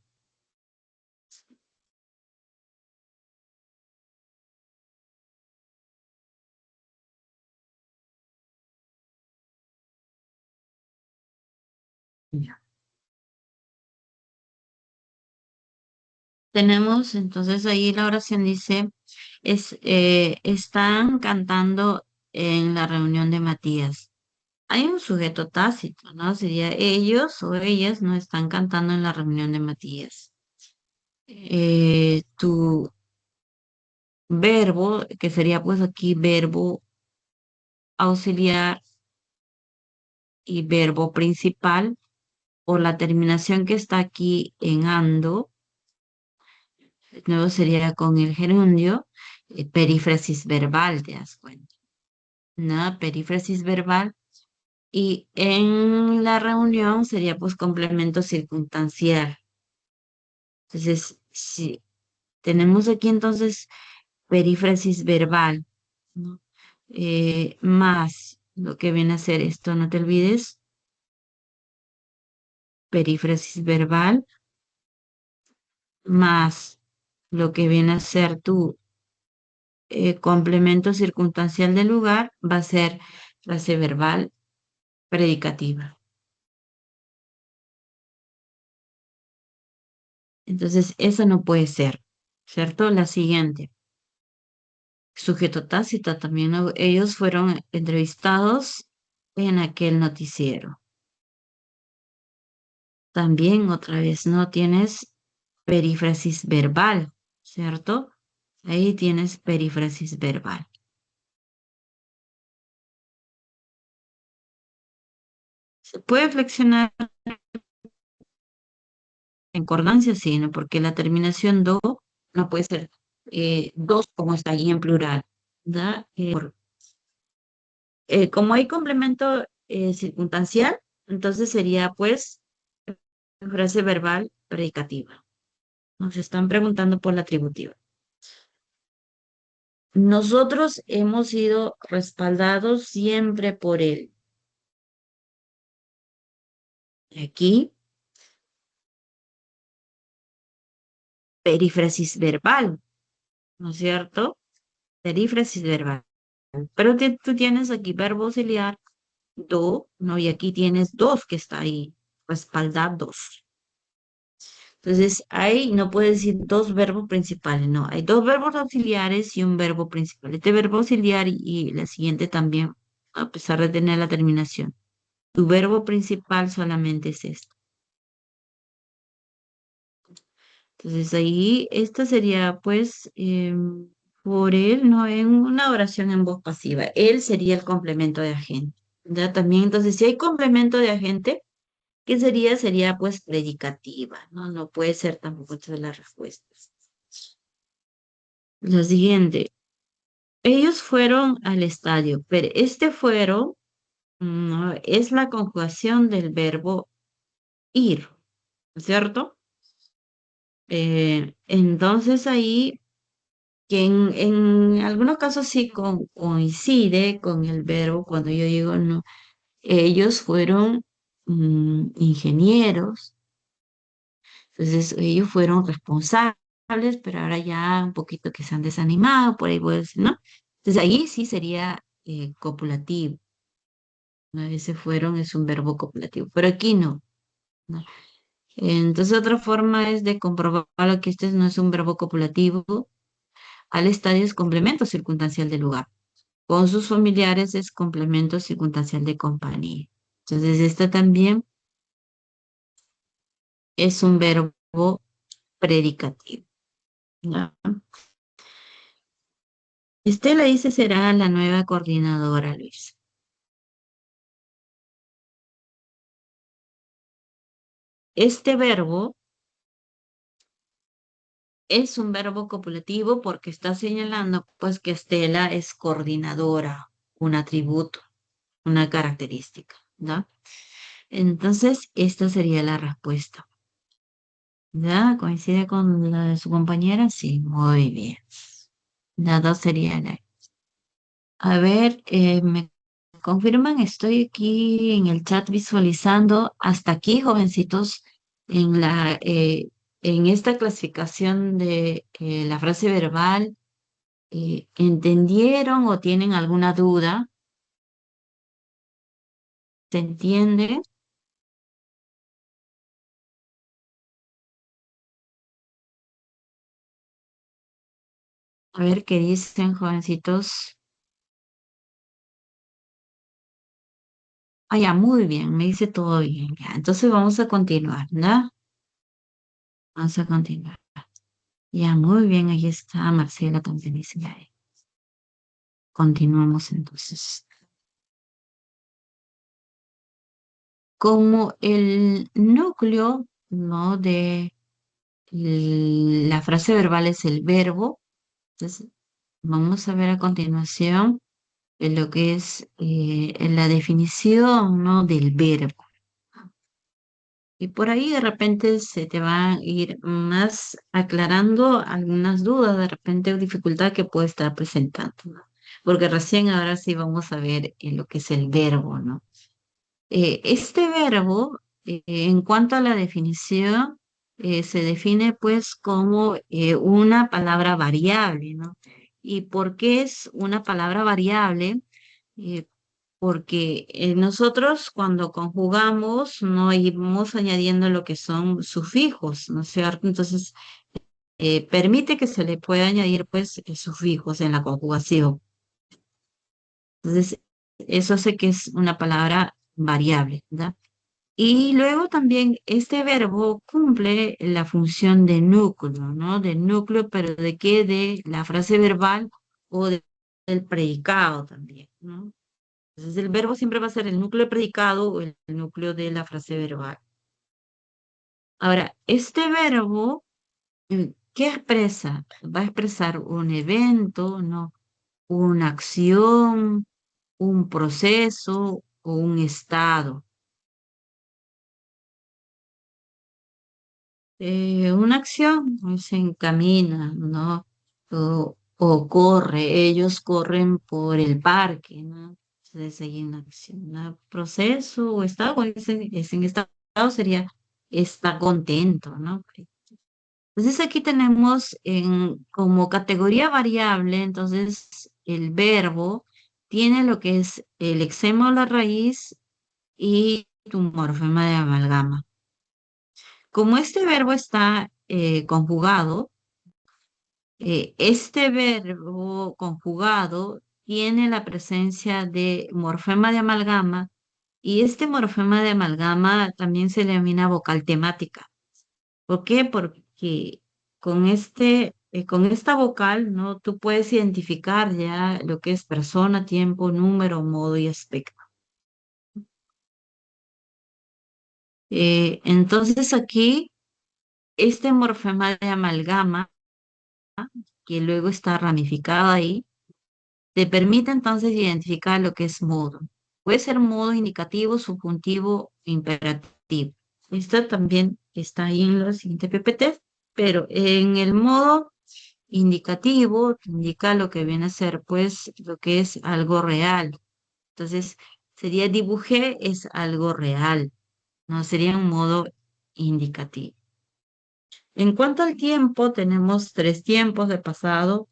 Ya. Tenemos entonces ahí la oración dice, están cantando en la reunión de Matías. Hay un sujeto tácito, ¿no? Sería ellos o ellas no están cantando en la reunión de Matías. Tu verbo, que sería pues aquí verbo auxiliar y verbo principal, o la terminación que está aquí en ando, de nuevo sería con el gerundio, perífrasis verbal, te das cuenta, ¿no? Perífrasis verbal. Y en la reunión sería pues complemento circunstancial. Entonces, si tenemos aquí entonces perífrasis verbal, ¿no? Más lo que viene a ser esto, no te olvides, perífrasis verbal, más lo que viene a ser tu complemento circunstancial del lugar, va a ser frase verbal predicativa. Entonces, esa no puede ser, ¿cierto? La siguiente. Sujeto tácito también, ¿no? Ellos fueron entrevistados en aquel noticiero. También otra vez no tienes perífrasis verbal, ¿cierto? Ahí tienes perífrasis verbal. Se puede flexionar en concordancia, sí, ¿no? Porque la terminación do no puede ser dos como está ahí en plural, ¿verdad? Como hay complemento circunstancial, entonces sería pues frase verbal predicativa. Nos están preguntando por la atributiva. Nosotros hemos sido respaldados siempre por él. Aquí, perífrasis verbal, ¿no es cierto? Perífrasis verbal. Pero tú tienes aquí verbo auxiliar, do, ¿no? Y aquí tienes dos que está ahí, respaldados. Entonces, ahí no puedes decir dos verbos principales, no. Hay dos verbos auxiliares y un verbo principal. Este verbo auxiliar y la siguiente también, a pesar de tener la terminación. Tu verbo principal solamente es esto. Entonces ahí, esta sería pues por él, ¿no? En una oración en voz pasiva. Él sería el complemento de agente. ¿Ya? También, entonces, si hay complemento de agente, ¿qué sería? Sería pues predicativa, ¿no? No puede ser tampoco otra de las respuestas. La siguiente. Ellos fueron al estadio, pero este fueron, ¿no? Es la conjugación del verbo ir, ¿cierto? Entonces ahí que en algunos casos sí coincide con el verbo cuando yo digo, no, ellos fueron ingenieros, entonces ellos fueron responsables, pero ahora ya un poquito que se han desanimado, por ahí voy a decir, ¿no? Entonces ahí sí sería copulativo, ¿no? Ese fueron es un verbo copulativo, pero aquí no, ¿no? Entonces otra forma es de comprobar que este no es un verbo copulativo, al estadio es complemento circunstancial del lugar. Con sus familiares es complemento circunstancial de compañía. Entonces, esta también es un verbo predicativo, ¿no? Estela dice será la nueva coordinadora, Luis. Este verbo es un verbo copulativo porque está señalando pues que Estela es coordinadora, un atributo, una característica, ¿no? Entonces, esta sería la respuesta. ¿Ya? ¿Coincide con la de su compañera? Sí, muy bien. La dos sería la. A ver, me confirman, estoy aquí en el chat visualizando hasta aquí, jovencitos, en en esta clasificación de la frase verbal, ¿entendieron o tienen alguna duda? ¿Se entiende? A ver qué dicen, jovencitos. Ah, ya, muy bien, me dice todo bien. Ya, entonces vamos a continuar, ¿no? Vamos a continuar. Ya, muy bien, ahí está Marcela también dice. Ya, continuamos entonces. como el núcleo, ¿no? de la frase verbal es el verbo. Entonces, vamos a ver a continuación lo que es la definición, ¿no? del verbo. Y por ahí de repente se te va a ir más aclarando algunas dudas, de repente o dificultad que puede estar presentando, ¿no? Porque recién ahora sí vamos a ver lo que es el verbo, ¿no? Este verbo, en cuanto a la definición, se define pues como una palabra variable, ¿no? ¿Y por qué es una palabra variable? Eh, Porque nosotros cuando conjugamos no íbamos añadiendo lo que son sufijos, ¿no es cierto? Entonces, permite que se le pueda añadir pues sufijos en la conjugación. Entonces, eso hace que es una palabra variable, ¿verdad? Y luego también este verbo cumple la función de núcleo, ¿no? De núcleo, pero ¿de qué? De la frase verbal o del predicado también, ¿no? Entonces el verbo siempre va a ser el núcleo del predicado o el núcleo de la frase verbal. Ahora, este verbo, ¿qué expresa? Va a expresar un evento, ¿no? Una acción, un proceso o un estado. Una acción se encamina, ¿no? O corre, ellos corren por el parque, ¿no? Entonces hay una acción, ¿no? Proceso o estado, es en estado sería está contento, ¿no? Entonces aquí tenemos como categoría variable, entonces el verbo tiene lo que es el extremo o la raíz y tu morfema de amalgama. Como este verbo está conjugado, este verbo conjugado tiene la presencia de morfema de amalgama y este morfema de amalgama también se denomina vocal temática. ¿Por qué? Porque con esta vocal, ¿no? Tú puedes identificar ya lo que es persona, tiempo, número, modo y aspecto. Entonces aquí, este morfema de amalgama que luego está ramificada ahí, te permite entonces identificar lo que es modo. Puede ser modo indicativo, subjuntivo, imperativo. Esto también está ahí en los siguientes PPT, pero en el modo indicativo te indica lo que viene a ser, pues, lo que es algo real. Entonces, sería dibujé es algo real, no sería un modo indicativo. En cuanto al tiempo, tenemos tres tiempos de pasado,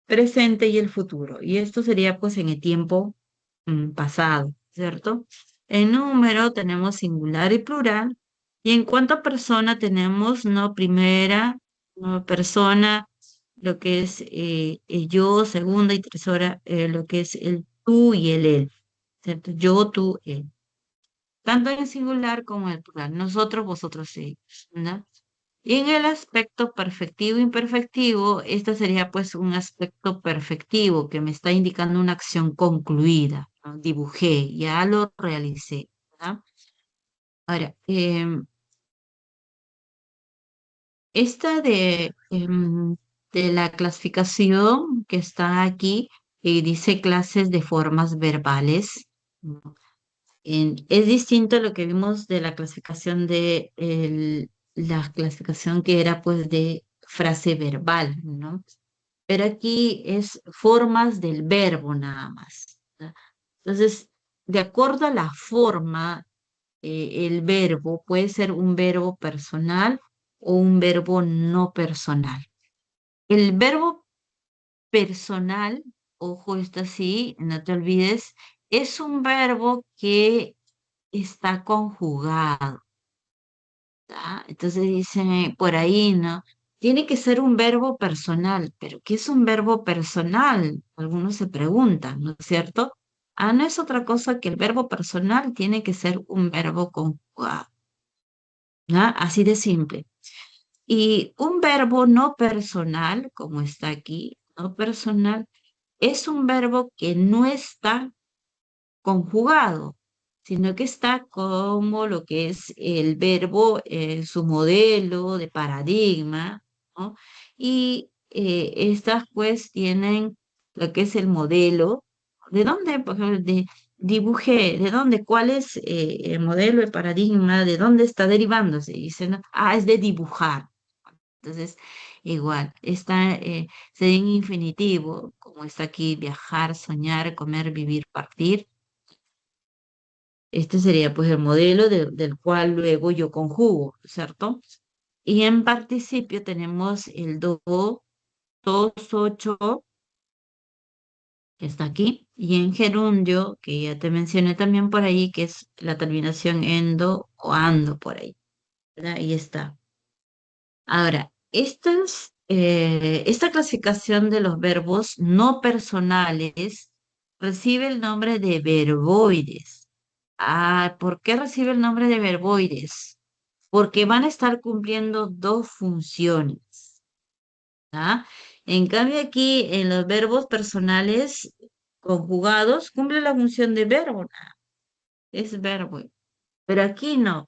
presente y el futuro. Y esto sería pues en el tiempo pasado, ¿cierto? En número tenemos singular y plural. Y en cuanto a persona tenemos no primera, no persona, lo que es el yo, segunda y tercera, lo que es el tú y el él, ¿cierto? Yo, tú, él. Tanto en singular como en plural. Nosotros, vosotros, ellos, ¿no? Y en el aspecto perfectivo e imperfectivo, este sería pues un aspecto perfectivo que me está indicando una acción concluida, ¿no? Dibujé, ya lo realicé, ¿verdad? Ahora, esta de la clasificación que está aquí, dice clases de formas verbales, ¿no? Es distinto a lo que vimos de la clasificación la clasificación que era pues de frase verbal, ¿no? Pero aquí es formas del verbo nada más, ¿no? Entonces, de acuerdo a la forma, el verbo puede ser un verbo personal o un verbo no personal. El verbo personal, ojo, esto así, no te olvides, es un verbo que está conjugado. Entonces dice por ahí, ¿no? Tiene que ser un verbo personal, pero ¿qué es un verbo personal? Algunos se preguntan, ¿no es cierto? Ah, no es otra cosa que el verbo personal tiene que ser un verbo conjugado, ¿no? Así de simple. Y un verbo no personal, como está aquí, no personal, es un verbo que no está conjugado. sino que está como lo que es el verbo, su modelo de paradigma, ¿no? Y estas pues tienen lo que es el modelo. ¿De dónde? Por ejemplo, dibujé, ¿de dónde? ¿Cuál es el modelo, el paradigma? ¿De dónde está derivándose? Y dicen, ah, es de dibujar. Entonces, igual, está, sería en infinitivo, como está aquí, viajar, soñar, comer, vivir, partir. Este sería pues el modelo del cual luego yo conjugo, ¿cierto? Y en participio tenemos el do, dos, ocho, que está aquí, y en gerundio, que ya te mencioné también por ahí, que es la terminación endo o ando por ahí, ¿verdad? Ahí está. Ahora, esta clasificación de los verbos no personales recibe el nombre de verboides. Ah, ¿por qué recibe el nombre de verboides? Porque van a estar cumpliendo dos funciones. ¿Ah? En cambio, aquí en los verbos personales conjugados cumple la función de verbo, es verbo. Pero aquí no.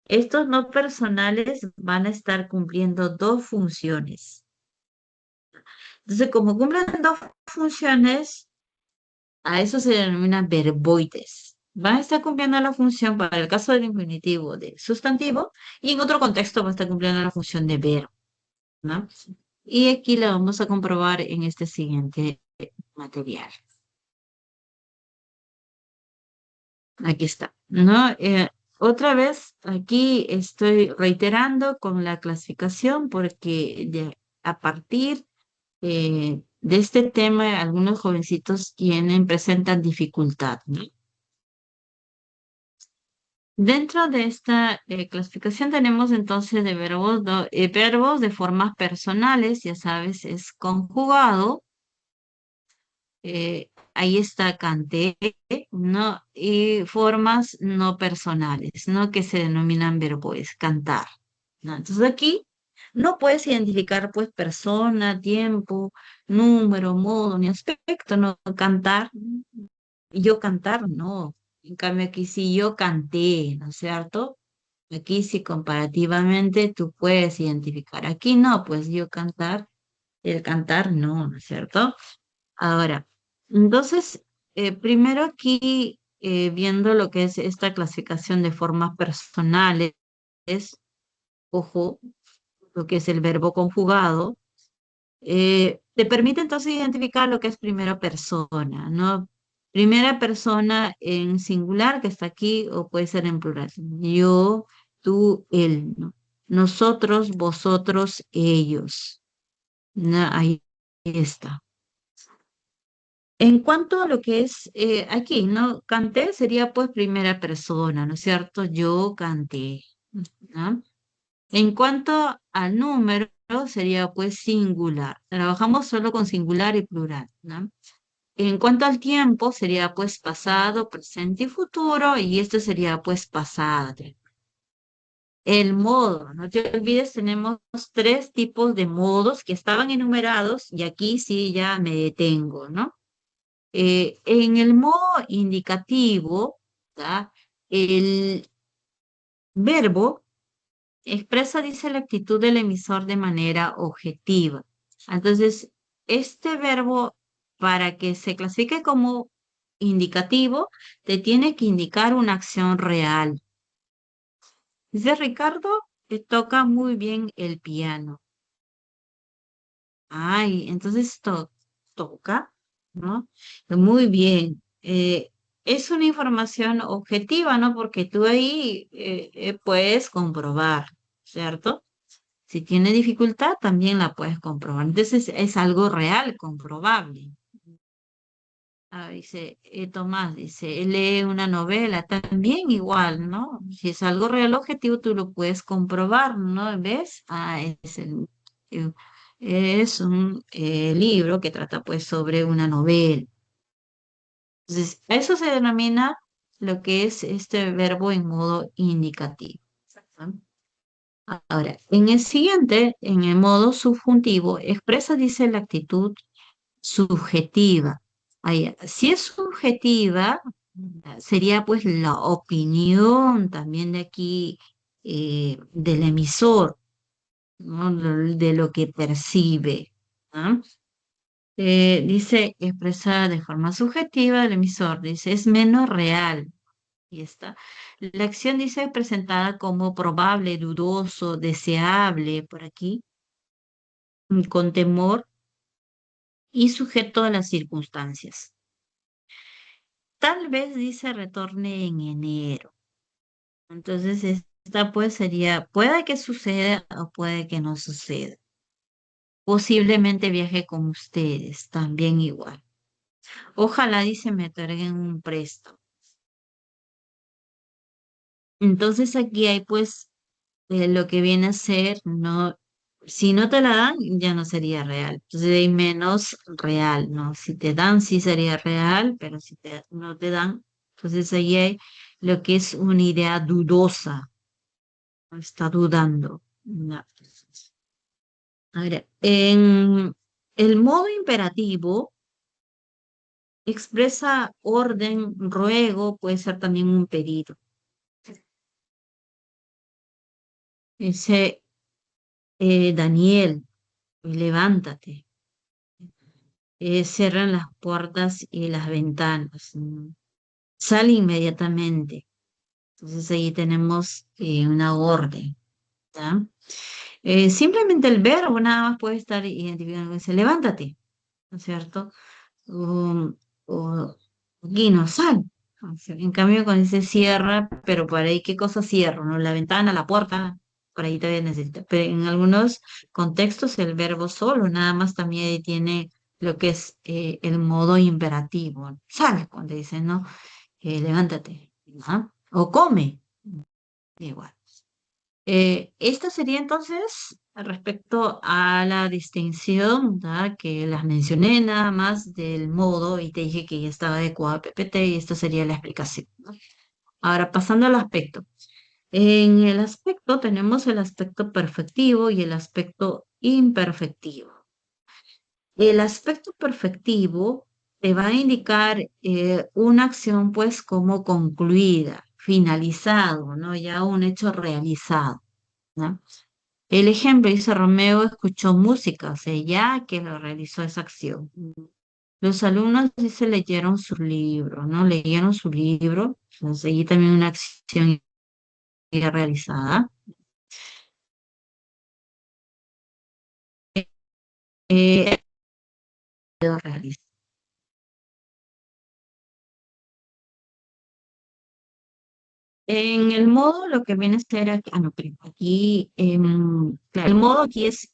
Estos no personales van a estar cumpliendo dos funciones. Entonces, como cumplen dos funciones, a eso se denomina verboides. Va a estar cumpliendo la función para el caso del infinitivo de sustantivo y en otro contexto va a estar cumpliendo la función de verbo, ¿no? Y aquí la vamos a comprobar en este siguiente material. Aquí está, ¿no? Otra vez, aquí estoy reiterando con la clasificación porque a partir de este tema algunos jovencitos presentan dificultad, ¿no? Dentro de esta clasificación tenemos entonces de verbos, verbos de formas personales, ya sabes, es conjugado. Ahí está canté, ¿no? Y formas no personales, ¿no? Que se denominan verbos, cantar, ¿no? Entonces aquí no puedes identificar pues persona, tiempo, número, modo, ni aspecto, ¿no? Cantar, yo cantar, no. En cambio aquí sí yo canté, ¿no es cierto? Aquí sí comparativamente tú puedes identificar. Aquí no, pues yo cantar, el cantar no, ¿no es cierto? Ahora, entonces, primero aquí, viendo lo que es esta clasificación de formas personales, ojo, lo que es el verbo conjugado, te permite entonces identificar lo que es primera persona, ¿no? Primera persona en singular, que está aquí, o puede ser en plural. Yo, tú, él, ¿no? Nosotros, vosotros, ellos. ¿No? Ahí está. En cuanto a lo que es aquí, ¿no? Canté sería pues primera persona, ¿no es cierto? Yo canté, ¿no? En cuanto al número, sería pues singular. Trabajamos solo con singular y plural, ¿no? En cuanto al tiempo, sería pues pasado, presente y futuro, y esto sería pues pasado. El modo, no te olvides, tenemos tres tipos de modos que estaban enumerados y aquí sí ya me detengo, ¿no? En el modo indicativo, ¿tá? El verbo expresa, dice, la actitud del emisor de manera objetiva. Entonces, este verbo, para que se clasifique como indicativo, te tiene que indicar una acción real. Dice Ricardo que toca muy bien el piano. Ay, entonces esto toca, ¿no? Muy bien. Es una información objetiva, ¿no? Porque tú ahí puedes comprobar, ¿cierto? Si tiene dificultad, también la puedes comprobar. Entonces es algo real, comprobable. Ah, dice Tomás, dice, él lee una novela, también igual, ¿no? Si es algo real objetivo, tú lo puedes comprobar, ¿no? ¿Ves? Ah, eh, es un libro que trata pues sobre una novela. Entonces, a eso se denomina lo que es este verbo en modo indicativo. ¿No? Ahora, en el siguiente, en el modo subjuntivo, expresa, dice, la actitud subjetiva. Ahí, si es subjetiva, Sería pues la opinión también de aquí del emisor, ¿no? De lo que percibe. ¿No? Dice expresada de forma subjetiva el emisor, dice es menos real. Y está. La acción dice presentada como probable, dudoso, deseable por aquí, con temor y sujeto a las circunstancias. Tal vez dice retorne en enero. Entonces, esta pues sería, puede que suceda o puede que no suceda. Posiblemente viaje con ustedes, también igual. Ojalá, dice, me otorguen un préstamo. Entonces, aquí hay pues lo que viene a ser, no, si no te la dan, ya no sería real. Entonces, hay menos real, ¿no? Si te dan, sí sería real, pero si no te dan, entonces ahí hay lo que es una idea dudosa, ¿no? Está dudando. No. A ver, en el modo imperativo expresa orden, ruego, puede ser también un pedido. Dice, Daniel, levántate. Cierran las puertas y las ventanas. Sale inmediatamente. Entonces ahí tenemos una orden. ¿Ya? Simplemente el verbo nada más puede estar identificado. Dice, levántate, ¿no es cierto? um, o Guino, sal. O sea, en cambio, cuando dice cierra, pero por ahí, ¿qué cosa cierro? ¿No? La ventana, la puerta, por ahí todavía necesita. Pero en algunos contextos el verbo solo, nada más también tiene lo que es el modo imperativo. Sal, cuando dice, ¿no? Levántate, ¿no? O come, igual. Esto sería entonces respecto a la distinción, ¿da? Que las mencioné nada más del modo y te dije que ya estaba adecuado a PPT y esta sería la explicación, ¿no? Ahora, pasando al aspecto. En el aspecto tenemos el aspecto perfectivo y el aspecto imperfectivo. El aspecto perfectivo te va a indicar una acción pues como concluida, finalizado, ¿no? Ya un hecho realizado, ¿no? El ejemplo dice, Romeo escuchó música, o sea, ya que lo realizó esa acción. Los alumnos dice leyeron su libro, ¿no? Leyeron su libro, entonces allí también una acción ya realizada. Eh, quedó realizada. En el modo, lo que viene a ser aquí, no, pero aquí, claro, el modo aquí es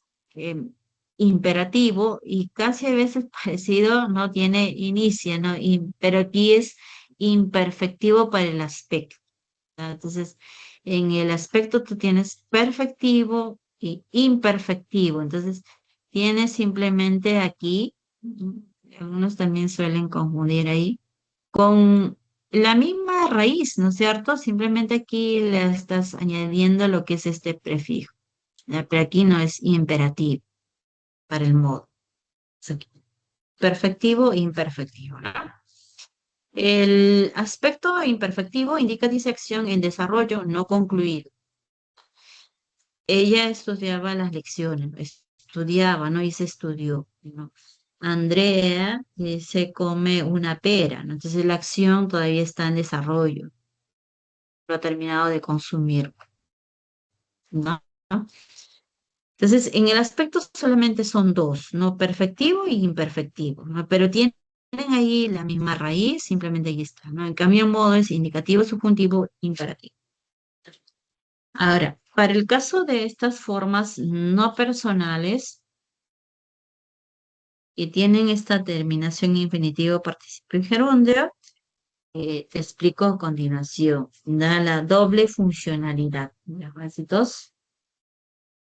imperativo y casi a veces parecido, no tiene inicio, ¿no? Pero aquí es imperfectivo para el aspecto. ¿No? Entonces, en el aspecto tú tienes perfectivo y imperfectivo. Entonces, tienes simplemente aquí, algunos también suelen confundir ahí con la misma raíz, ¿no es cierto? Simplemente aquí le estás añadiendo lo que es este prefijo, ¿ya? Pero aquí no es imperativo para el modo. Es aquí, perfectivo e imperfectivo, ¿no? El aspecto imperfectivo indica disección en desarrollo no concluido. Ella estudiaba las lecciones, ¿no? Estudiaba, ¿no? Y se estudió, ¿no? Andrea se come una pera, ¿no? Entonces la acción todavía está en desarrollo. Lo ha terminado de consumir, ¿no? Entonces, en el aspecto solamente son dos, ¿no? Perfectivo y imperfectivo, ¿no? Pero tienen ahí la misma raíz, simplemente ahí está, ¿no? En cambio, modo es indicativo, subjuntivo, imperativo. Ahora, para el caso de estas formas no personales que tienen esta terminación infinitivo, participio y gerundio, te explico a continuación. Da la doble funcionalidad. Ya, dos.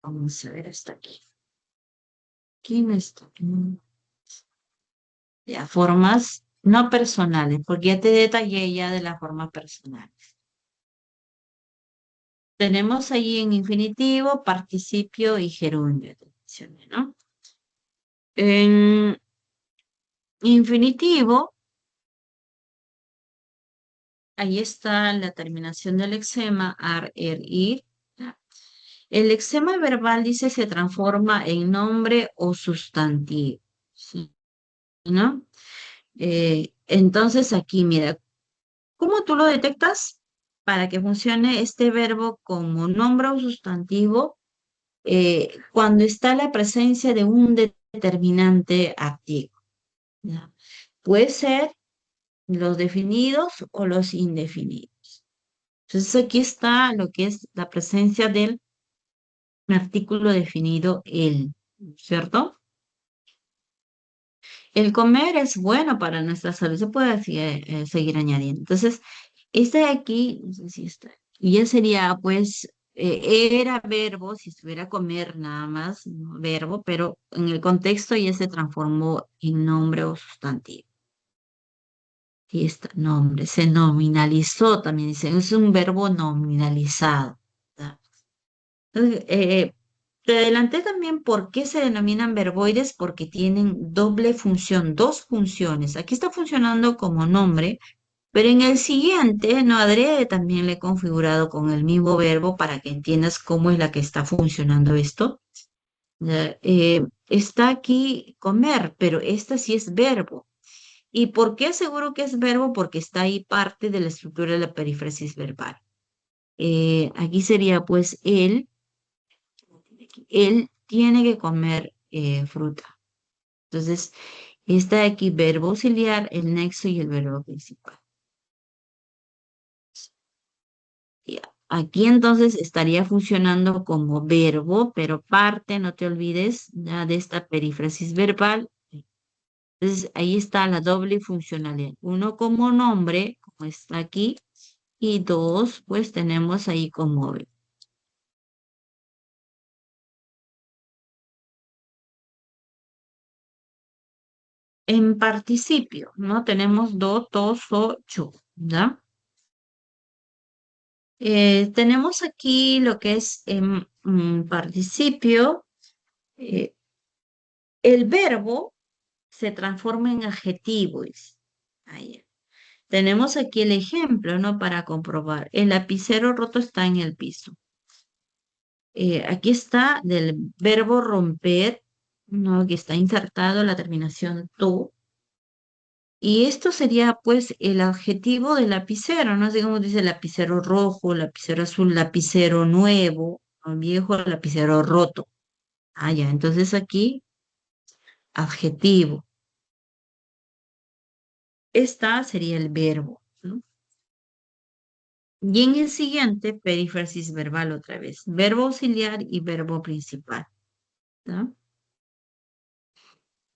Vamos a ver hasta aquí. Aquí no está. Ya, formas no personales, porque ya te detallé ya de las formas personales. Tenemos ahí en infinitivo, participio y gerundio, te mencioné, ¿no? En infinitivo, ahí está la terminación del lexema ar, er, ir. El lexema verbal dice se transforma en nombre o sustantivo, ¿sí? ¿No? Entonces aquí, mira, ¿cómo tú lo detectas? Para que funcione este verbo como nombre o sustantivo, cuando está la presencia de un determinante activo. ¿Ya? Puede ser los definidos o los indefinidos. Entonces aquí está lo que es la presencia del artículo definido el, ¿cierto? El comer es bueno para nuestra salud, se puede así, seguir añadiendo. Entonces, este de aquí, no sé si está, y ya sería, pues, era verbo, si estuviera comer nada más, ¿no? Verbo, pero en el contexto ya se transformó en nombre o sustantivo. Y está, nombre, se nominalizó también, dice, es un verbo nominalizado. ¿Verdad? Entonces, te adelanté también por qué se denominan verboides, porque tienen doble función, dos funciones. Aquí está funcionando como nombre, pero en el siguiente, no adrede también le he configurado con el mismo verbo para que entiendas cómo es la que está funcionando esto. Ya, está aquí comer, pero esta sí es verbo. ¿Y por qué seguro que es verbo? Porque está ahí parte de la estructura de la perífrasis verbal. Aquí sería pues él tiene que comer fruta. Entonces, está aquí verbo auxiliar, el nexo y el verbo principal. Ya. Aquí entonces estaría funcionando como verbo, pero parte, no te olvides, ya de esta perífrasis verbal. Entonces, ahí está la doble funcionalidad. Uno como nombre, como está aquí, y dos, pues tenemos ahí como verbo. En participio, ¿no? Tenemos do, to, so, yo, ¿ya? Tenemos aquí lo que es participio. eh, el verbo se transforma en adjetivo. Ahí. Tenemos aquí el ejemplo, ¿no? Para comprobar. El lapicero roto está en el piso. Aquí está del verbo romper, ¿no? Que está insertado la terminación to. Y esto sería pues el adjetivo del lapicero, ¿no? Así como dice lapicero rojo, lapicero azul, lapicero nuevo, ¿no? Viejo, lapicero roto. Ah, ya, entonces aquí adjetivo. Esta sería el verbo, ¿no? Y en el siguiente, perífrasis verbal otra vez. Verbo auxiliar y verbo principal, ¿no?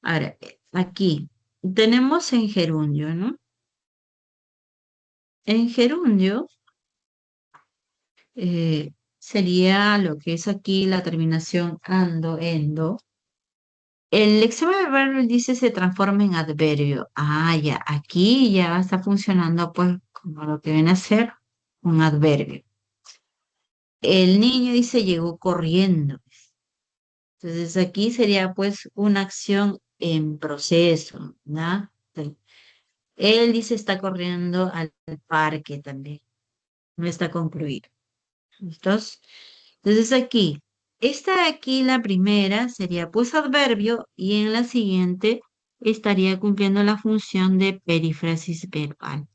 Ahora, aquí tenemos en gerundio, ¿no? En gerundio sería lo que es aquí la terminación ando, endo. El lexema verbal dice se transforma en adverbio. Ah, ya, aquí ya está funcionando pues como lo que viene a ser un adverbio. El niño dice llegó corriendo. Entonces aquí sería pues una acción en proceso, ¿no? Sí. Él dice está corriendo al parque también. No está concluido. ¿Listos? Entonces aquí, esta de aquí, la primera, sería pues adverbio y en la siguiente estaría cumpliendo la función de perífrasis verbal.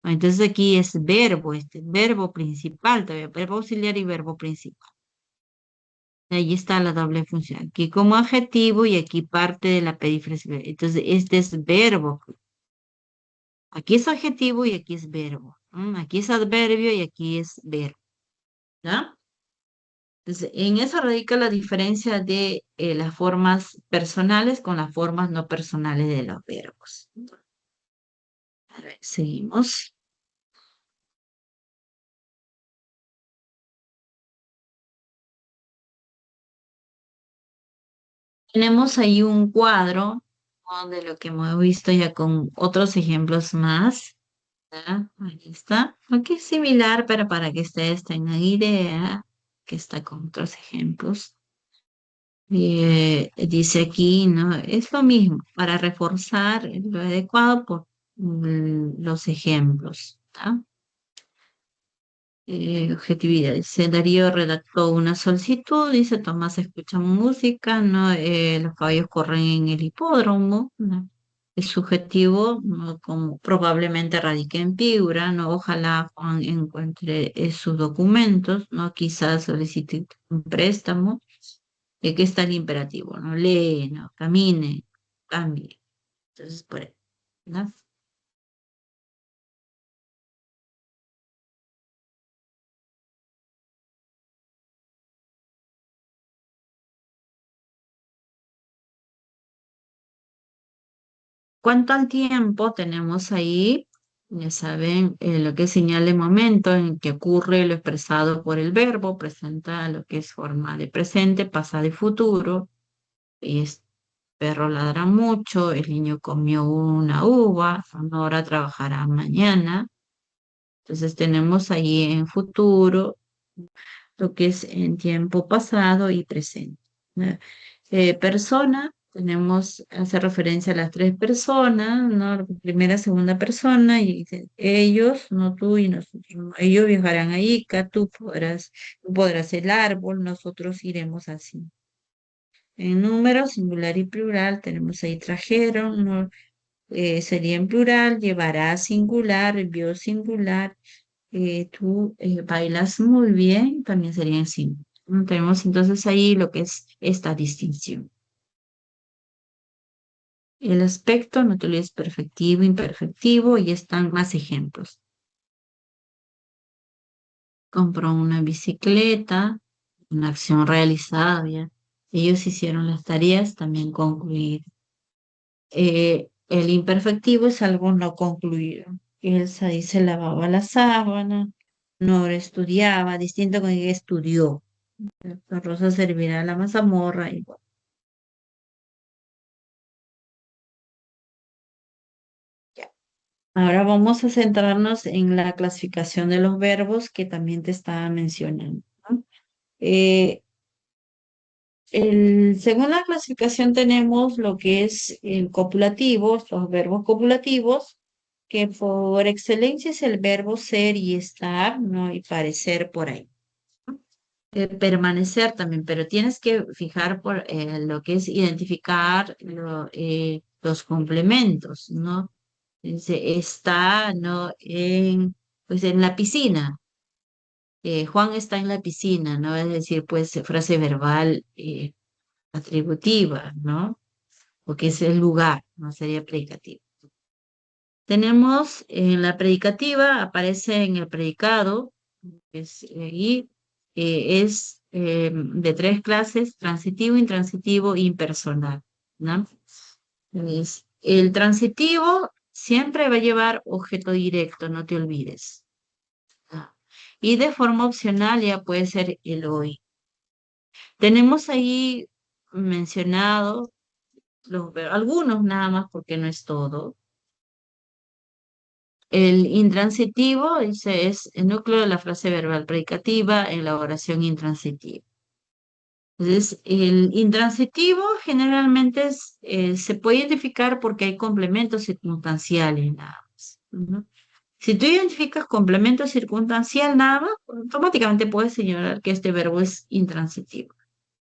Entonces aquí es verbo, este verbo principal, todavía verbo auxiliar y verbo principal. Ahí está la doble función. Aquí como adjetivo y aquí parte de la perífrasis verbal. Entonces este es verbo. Aquí es adjetivo y aquí es verbo. Aquí es adverbio y aquí es verbo. ¿Ya? Entonces, en eso radica la diferencia de las formas personales con las formas no personales de los verbos. A ver, seguimos. Tenemos ahí un cuadro, ¿no? De lo que hemos visto ya con otros ejemplos más. ¿Ya? Ahí está. Aquí es similar, pero para que ustedes tengan idea, que está con otros ejemplos. Dice aquí, ¿no? Es lo mismo, para reforzar lo adecuado por los ejemplos. ¿Tá? Objetividad. Dice, Darío redactó una solicitud, dice, Tomás escucha música, ¿no? Los caballos corren en el hipódromo, ¿no? Es subjetivo, ¿no? Como probablemente radique en Piura, ¿no? Ojalá Juan encuentre sus documentos, ¿no? Quizás solicite un préstamo, que está el imperativo, ¿no? Lee, ¿no? Camine, cambie. Entonces, por ahí, ¿no? ¿Cuánto al tiempo tenemos ahí? Ya saben, lo que es señal de momento en que ocurre lo expresado por el verbo, presenta lo que es forma de presente, pasado y futuro. Es perro ladra mucho, el niño comió una uva, Sonora trabajará mañana. Entonces tenemos ahí en futuro lo que es en tiempo pasado y presente, ¿no? Persona, tenemos, hace referencia a las tres personas, ¿no? Primera, segunda persona, y dice, ellos, no tú y nosotros, ¿no? Ellos viajarán a Ica, tú podrás el árbol, nosotros iremos así. En número, singular y plural, tenemos ahí trajeron, ¿no? Sería en plural, llevará singular, vio singular, tú bailas muy bien, también sería en sí. Tenemos entonces ahí lo que es esta distinción. El aspecto, no te olvides perfectivo, imperfectivo, y están más ejemplos. Compró una bicicleta, una acción realizada, ya. Ellos hicieron las tareas, también concluir. El imperfectivo es algo no concluido. Elsa dice lavaba la sábana, Nora estudiaba, distinto con que estudió. Rosa servirá la mazamorra y bueno, ya. Ahora vamos a centrarnos en la clasificación de los verbos que también te estaba mencionando, ¿no? Eh, según la clasificación tenemos lo que es el copulativo, los verbos copulativos, que por excelencia es el verbo ser y estar, ¿no? Y parecer por ahí. Permanecer también, pero tienes que fijar por lo que es identificar los complementos, ¿no? Dice, está, ¿no? Pues en la piscina. Juan está en la piscina, ¿no? Es decir, pues frase verbal atributiva, ¿no? Porque es el lugar, no sería predicativo. Tenemos en la predicativa, aparece en el predicado, y es de tres clases, transitivo, intransitivo e impersonal, ¿no? El transitivo siempre va a llevar objeto directo, no te olvides. Ah, Y de forma opcional ya puede ser el hoy. Tenemos ahí mencionado algunos nada más porque no es todo. El intransitivo dice, es el núcleo de la frase verbal predicativa en la oración intransitiva. Entonces, el intransitivo generalmente se puede identificar porque hay complementos circunstanciales nada más. Ujú. Si tú identificas complemento circunstancial nada más, automáticamente puedes señalar que este verbo es intransitivo.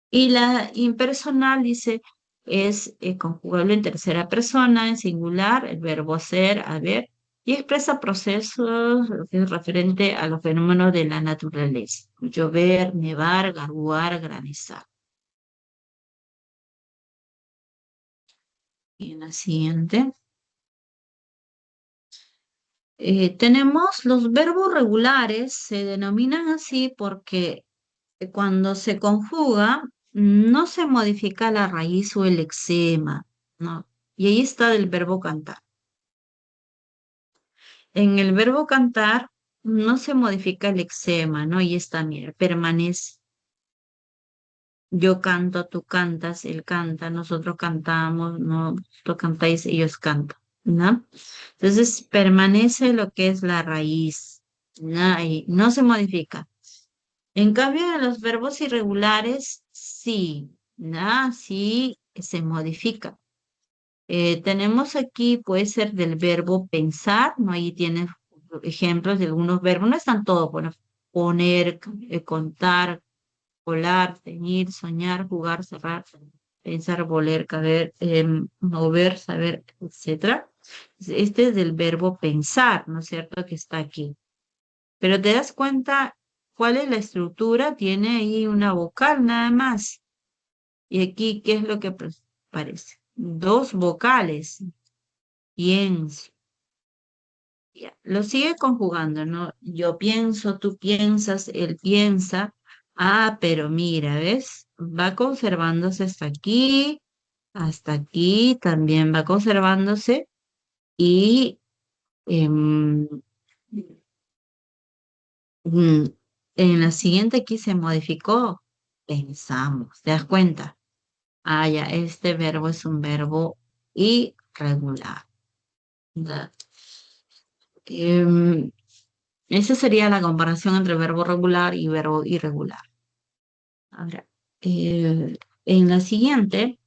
Y la impersonal dice es conjugable en tercera persona, en singular, el verbo ser, haber, y expresa procesos lo que es referente a los fenómenos de la naturaleza. Llover, nevar, garguar, granizar. Y en la siguiente. Tenemos los verbos regulares, se denominan así porque cuando se conjuga no se modifica la raíz o el exema, ¿no? Y ahí está el verbo cantar. En el verbo cantar no se modifica el exema, ¿no? Y está, mira, permanece. Yo canto, tú cantas, él canta, nosotros cantamos, no, tú cantáis, ellos cantan, ¿no? Entonces permanece lo que es la raíz, ¿no? Y no se modifica. En cambio, en los verbos irregulares, sí, ¿no? Sí se modifica. Tenemos aquí, puede ser del verbo pensar, ¿no? Ahí tienes ejemplos de algunos verbos, no están todos, bueno, poner, contar, volar, teñir, soñar, jugar, cerrar, pensar, voler, caber, mover, saber, etcétera. Este es del verbo pensar, ¿no es cierto? Que está aquí. Pero te das cuenta cuál es la estructura, tiene ahí una vocal nada más. Y aquí, ¿qué es lo que parece? Dos vocales. Pienso. Ya. Lo sigue conjugando, ¿no? Yo pienso, tú piensas, él piensa. Ah, pero mira, ¿ves? Va conservándose hasta aquí también va conservándose y em, mm, en la siguiente aquí se modificó. Pensamos, ¿te das cuenta? Ah, ya, este verbo es un verbo irregular. ¿Verdad? Em, Esa sería la comparación entre verbo regular y verbo irregular. Ahora, en la siguiente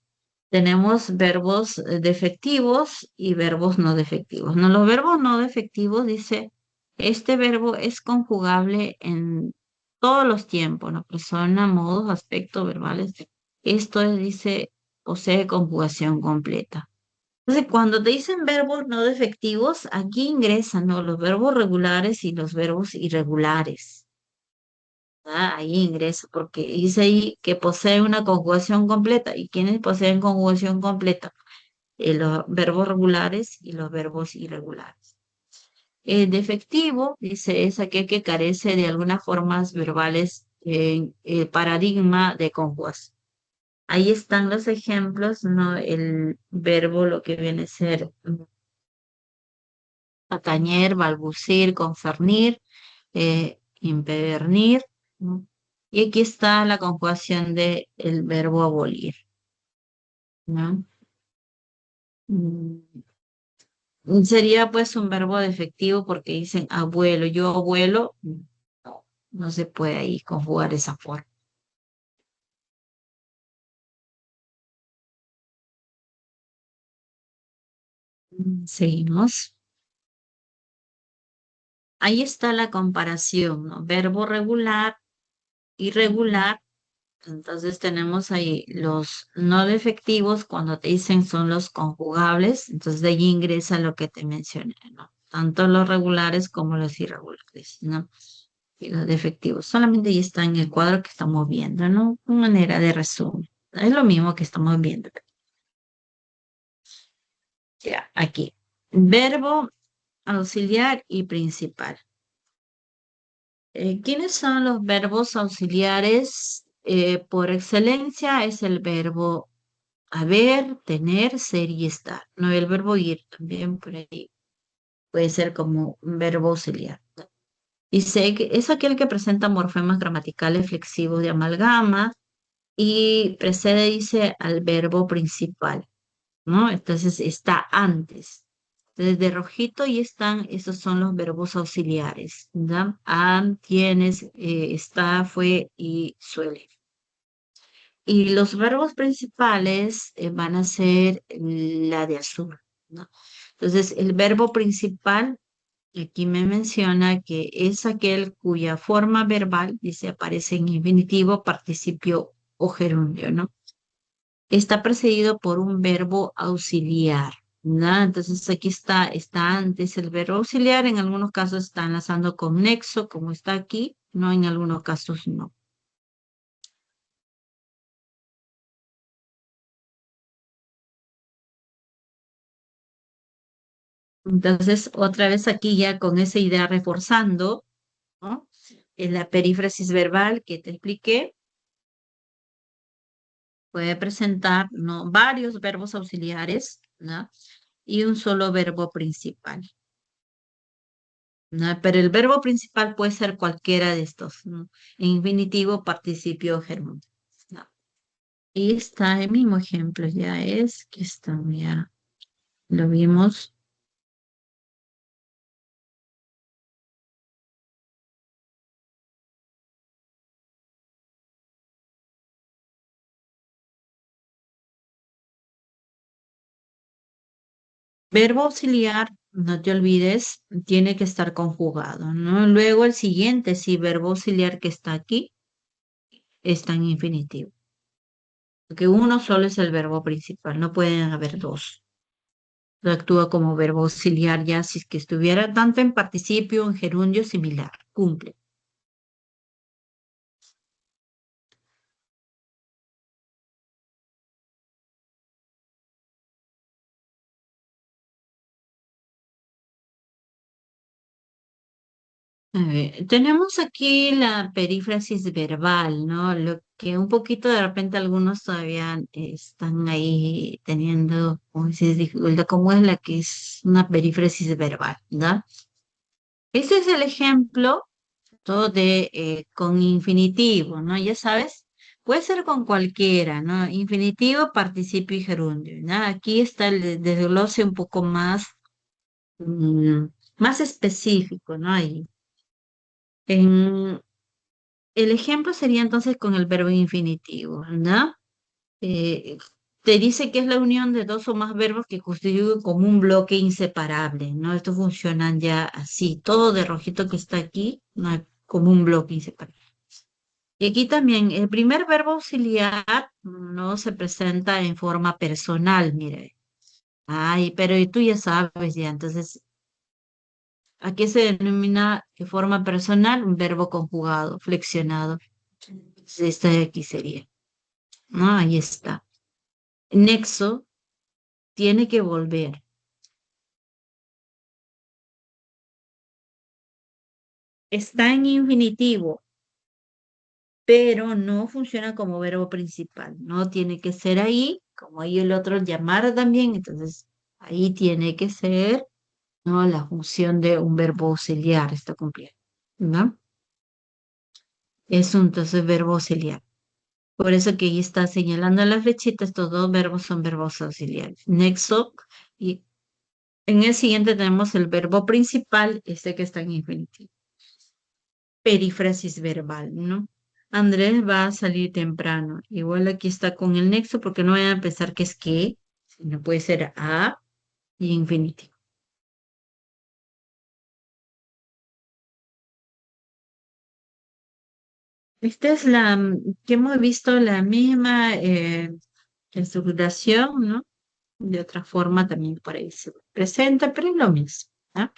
tenemos verbos defectivos y verbos no defectivos. No, los verbos no defectivos dice, este verbo es conjugable en todos los tiempos, ¿no? Persona, modos, aspectos verbales. Esto es, dice, posee conjugación completa. Entonces, cuando te dicen verbos no defectivos, aquí ingresan, ¿no? Los verbos regulares y los verbos irregulares. ¿Ah? Ahí ingresa, porque dice ahí que posee una conjugación completa. ¿Y quiénes poseen conjugación completa? Los verbos regulares y los verbos irregulares. El defectivo, dice, es aquel que carece de algunas formas verbales en el paradigma de conjugación. Ahí están los ejemplos, ¿no? El verbo, lo que viene a ser atañer, balbucir, concernir, impedernir, ¿no? Y aquí está la conjugación del verbo abolir, ¿no? Mm, Sería pues un verbo defectivo porque dicen abuelo, yo abuelo, no, no se puede ahí conjugar esa forma. Seguimos. Ahí está la comparación, ¿no? Verbo regular, irregular. Entonces tenemos ahí los no defectivos, cuando te dicen son los conjugables, entonces de allí ingresa lo que te mencioné, ¿no? Tanto los regulares como los irregulares, ¿no? Y los defectivos. Solamente ahí está en el cuadro que estamos viendo, ¿no? Una manera de resumen. Es lo mismo que estamos viendo. Ya, aquí. Verbo auxiliar y principal. ¿Quiénes son los verbos auxiliares? Por excelencia es el verbo haber, tener, ser y estar. No, el verbo ir también por ahí puede ser como un verbo auxiliar. Dice que es aquel que presenta morfemas gramaticales flexivos de amalgama y precede, dice, al verbo principal, ¿no? Entonces está antes. Entonces de rojito y están, esos son los verbos auxiliares, ¿no? Han, tienes, está, fue y suele. Y los verbos principales van a ser la de azul, ¿no? Entonces, el verbo principal, aquí me menciona que es aquel cuya forma verbal, dice, aparece en infinitivo, participio o gerundio, ¿no? Está precedido por un verbo auxiliar, ¿no? Entonces, aquí está antes el verbo auxiliar, en algunos casos está enlazando con nexo, como está aquí, no, en algunos casos no. Entonces, otra vez aquí ya con esa idea reforzando, ¿no? En la perífrasis verbal que te expliqué, puede presentar, ¿no? Varios verbos auxiliares, ¿no? Y un solo verbo principal, ¿no? Pero el verbo principal puede ser cualquiera de estos, ¿no? Infinitivo, participio, gerundio, ¿no? Y está el mismo ejemplo, ya es que está, ya lo vimos. Verbo auxiliar, no te olvides, tiene que estar conjugado, ¿no? Luego el siguiente, sí, verbo auxiliar que está aquí, está en infinitivo. Porque uno solo es el verbo principal, no pueden haber dos. Actúa como verbo auxiliar ya si es que estuviera tanto en participio o en gerundio similar. Cumple. A ver, tenemos aquí la perífrasis verbal, ¿no? Lo que un poquito de repente algunos todavía están ahí teniendo, como dices, dificultad, cómo es la que es una perífrasis verbal, ¿no? Ese es el ejemplo todo de con infinitivo, ¿no? Ya sabes, puede ser con cualquiera, ¿no? Infinitivo, participio y gerundio, ¿no? Aquí está el desglose un poco más, mm, más específico, ¿no? Y en, el ejemplo sería entonces con el verbo infinitivo, ¿no? Eh, te dice que es la unión de dos o más verbos que constituyen como un bloque inseparable, ¿no? Estos funcionan ya así, todo de rojito que está aquí, ¿no? Como un bloque inseparable. Y aquí también, el primer verbo auxiliar no se presenta en forma personal, mire. Ay, pero y tú ya sabes ya, entonces, ¿a qué se denomina de forma personal? Un verbo conjugado, flexionado. Entonces, esta de aquí sería, ¿no? Ahí está. Nexo tiene que volver. Está en infinitivo, pero no funciona como verbo principal. No tiene que ser ahí, como ahí el otro llamar también, entonces ahí tiene que ser, ¿no? La función de un verbo auxiliar está cumpliendo, ¿no? Es un entonces verbo auxiliar. Por eso que ahí está señalando la flechita, estos dos verbos son verbos auxiliares. Nexo, y en el siguiente tenemos el verbo principal, este que está en infinitivo. Perífrasis verbal, ¿no? Andrés va a salir temprano. Igual aquí está con el nexo porque no vayan a pensar que es que, sino puede ser a y infinitivo. Esta es la que hemos visto la misma estructuración, ¿no? De otra forma también por ahí se presenta, pero es lo mismo, ¿no?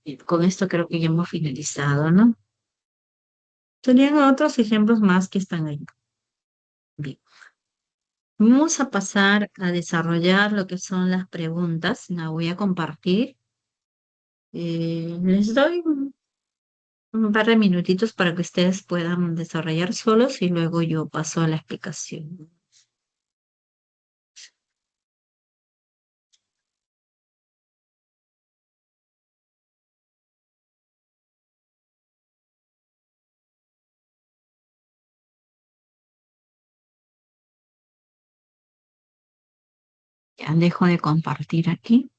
Y con esto creo que ya hemos finalizado, ¿no? Tenían otros ejemplos más que están ahí. Bien. Vamos a pasar a desarrollar lo que son las preguntas. La voy a compartir. Les doy un par de minutitos para que ustedes puedan desarrollar solos y luego yo paso a la explicación. Ya dejo de compartir aquí.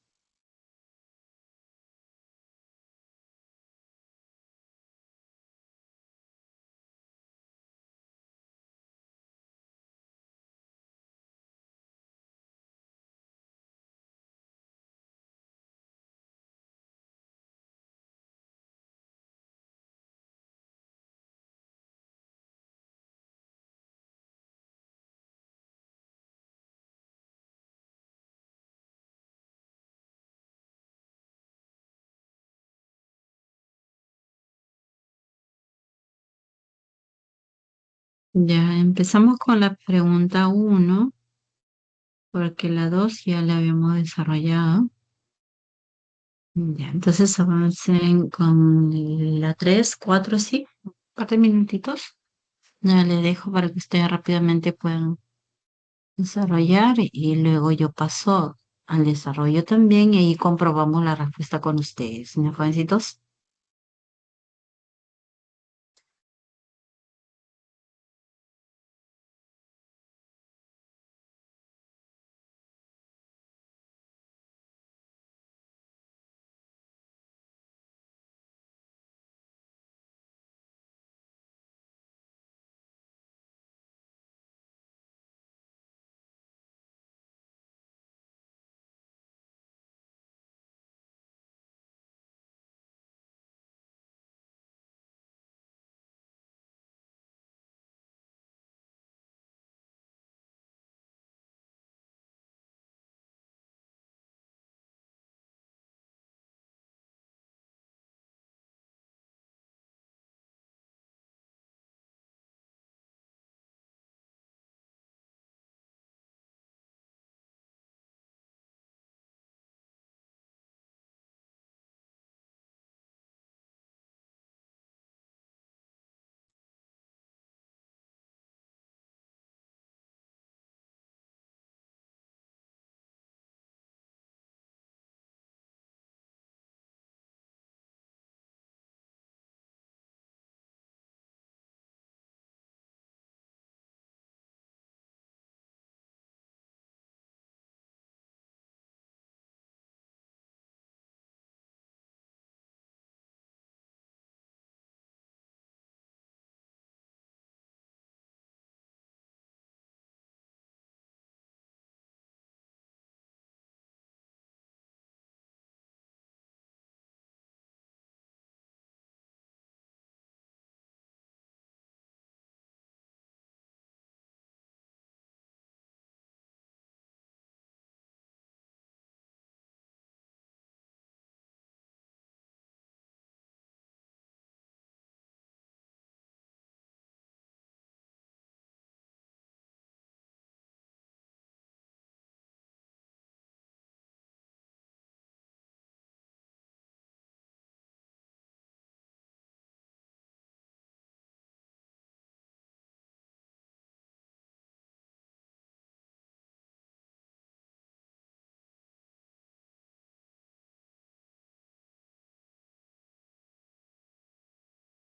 Ya empezamos con la pregunta uno, porque la 2 ya la habíamos desarrollado. Ya, entonces avancen con la 3 4 sí, un par de minutitos. Ya le dejo para que ustedes rápidamente puedan desarrollar y luego yo paso al desarrollo también y ahí comprobamos la respuesta con ustedes, ¿no, jovencitos?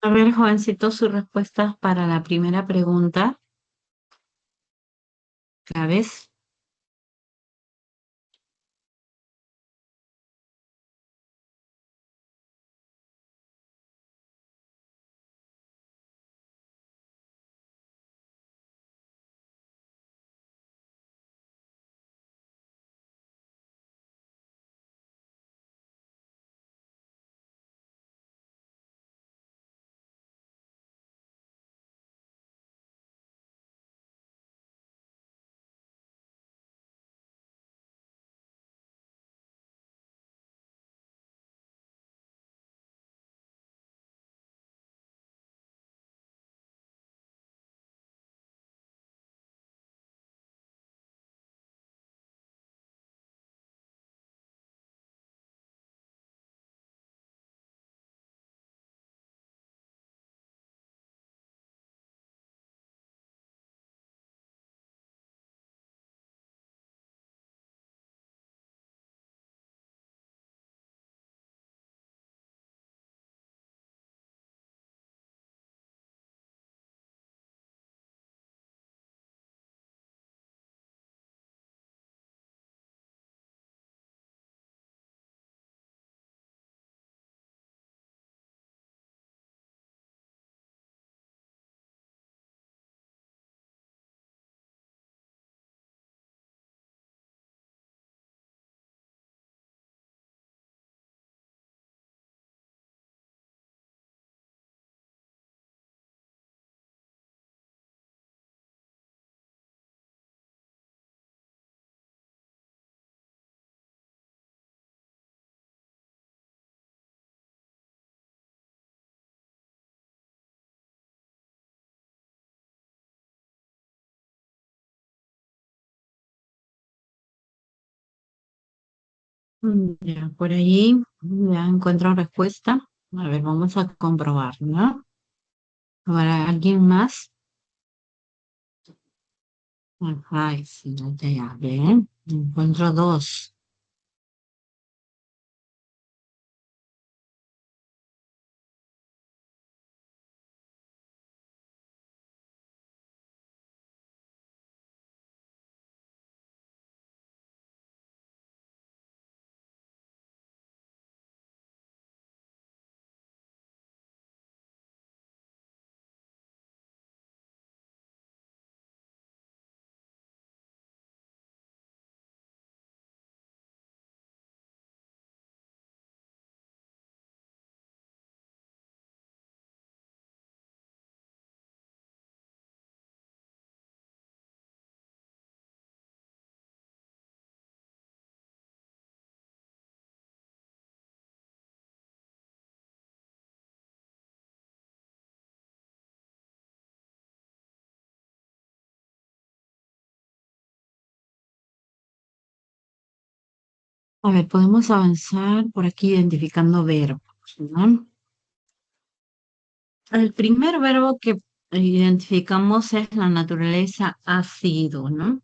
A ver, jovencito, sus respuestas para la primera pregunta. ¿La ves? Ya, por ahí ya encuentro respuesta. A ver, vamos a comprobar, ¿no? ¿Habrá alguien más? Ay, sí, ya, bien. Encuentro dos. A ver, podemos avanzar por aquí identificando verbos, ¿no? El primer verbo que identificamos es la naturaleza ha sido, ¿no?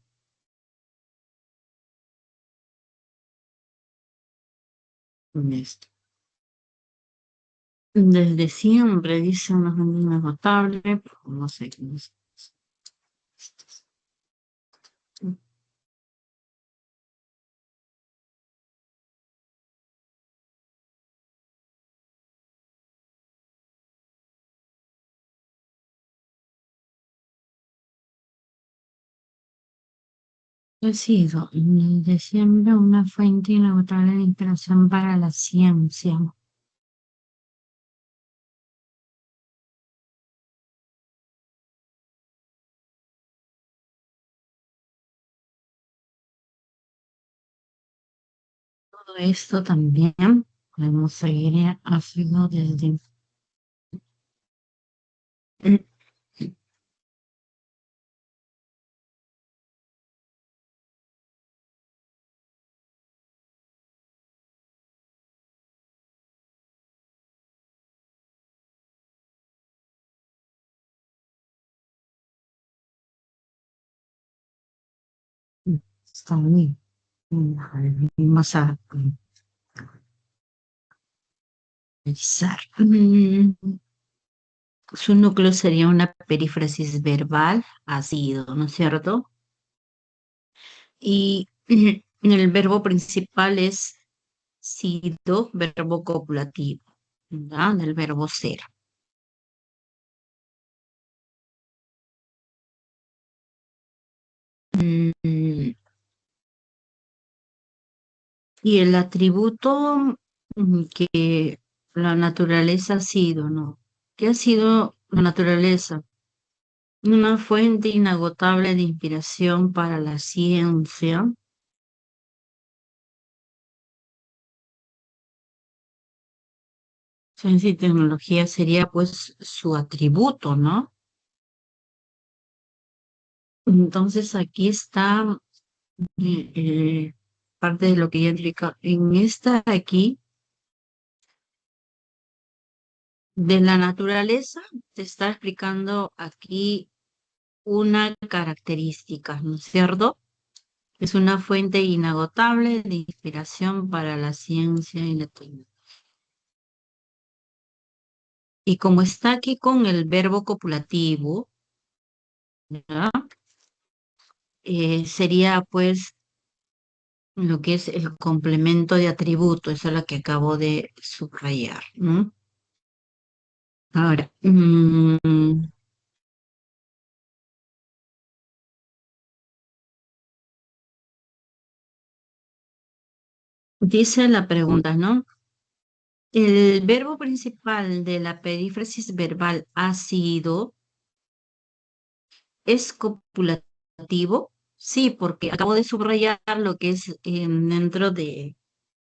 Esto. Desde siempre, dice unos niños notables, no sé, no sé. Ha sido desde siempre una fuente inagotable de inspiración para la ciencia. Todo esto también podemos seguir, ha sido desde... Está bien. Vamos a revisar. Su núcleo sería una perífrasis verbal, ha sido, ¿no es cierto? Y el verbo principal es sido, verbo copulativo, ¿verdad? Del verbo ser. Mm, Y el atributo que la naturaleza ha sido, ¿no? ¿Qué ha sido la naturaleza? Una fuente inagotable de inspiración para la ciencia. Ciencia y tecnología sería pues su atributo, ¿no? Entonces aquí está parte de lo que ya explica. En esta aquí, de la naturaleza, te está explicando aquí una característica, ¿no es cierto? Es una fuente inagotable de inspiración para la ciencia y la tecnología. Y como está aquí con el verbo copulativo, ¿ya? Sería pues lo que es el complemento de atributo, esa es la que acabo de subrayar, ¿no? Ahora, dice la pregunta, ¿no? El verbo principal de la perífrasis verbal ha sido, ¿es copulativo? Sí, porque acabo de subrayar lo que es dentro de,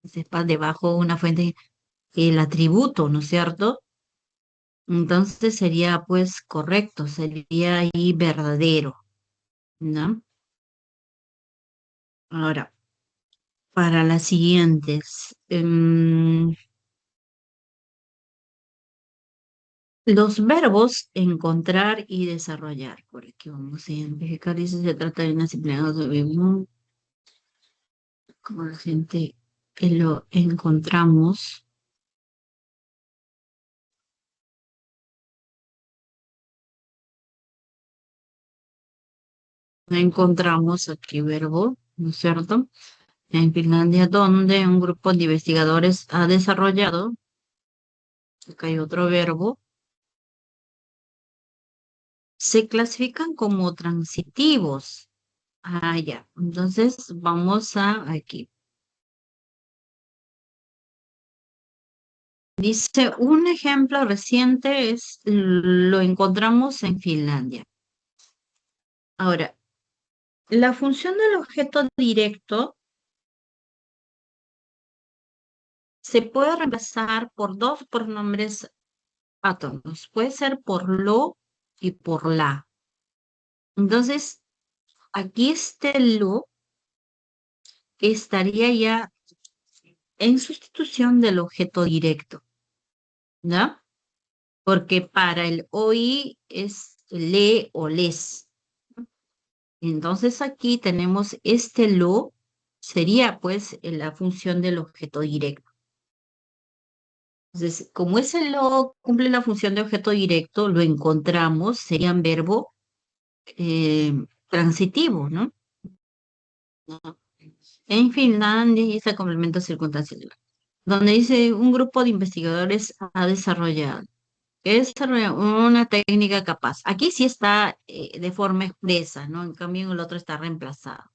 sepa, debajo una fuente, el atributo, ¿no es cierto? Entonces sería pues correcto, sería ahí verdadero, ¿no? Ahora, para las siguientes, los verbos encontrar y desarrollar. Por aquí vamos a identificar, dice, se trata de una disciplina de como la gente que lo encontramos. Encontramos aquí verbo, ¿no es cierto? En Finlandia, donde un grupo de investigadores ha desarrollado, acá hay otro verbo, se clasifican como transitivos. Ah, ya. Entonces vamos a aquí. Dice, un ejemplo reciente es, lo encontramos en Finlandia. Ahora, la función del objeto directo se puede reemplazar por dos pronombres átomos. Puede ser por lo y por la. Entonces, aquí este lo estaría ya en sustitución del objeto directo, ¿no? Porque para el OI es le o les. Entonces aquí tenemos este lo, sería pues la función del objeto directo. Entonces, como ese lo cumple la función de objeto directo, lo encontramos, sería un verbo eh, transitivo, ¿no? En Finlandia, y ese complemento circunstancial, donde dice un grupo de investigadores ha desarrollado. Es una técnica capaz. Aquí sí está de forma expresa, ¿no? En cambio, en el otro está reemplazado.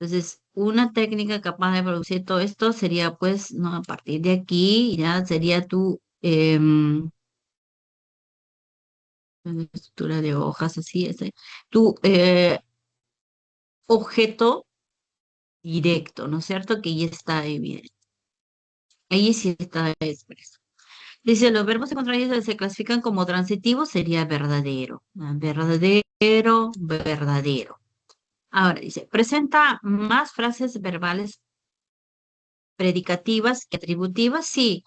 Entonces, una técnica capaz de producir todo esto sería, pues, ¿no? A partir de aquí ya sería tu estructura de hojas, así, tu objeto directo, ¿no es cierto? Que ya está evidente. Ahí sí está expreso. Dice, los verbos en contraídos se clasifican como transitivos, sería verdadero. Verdadero, verdadero. Ahora dice, presenta más frases verbales predicativas que atributivas. Sí,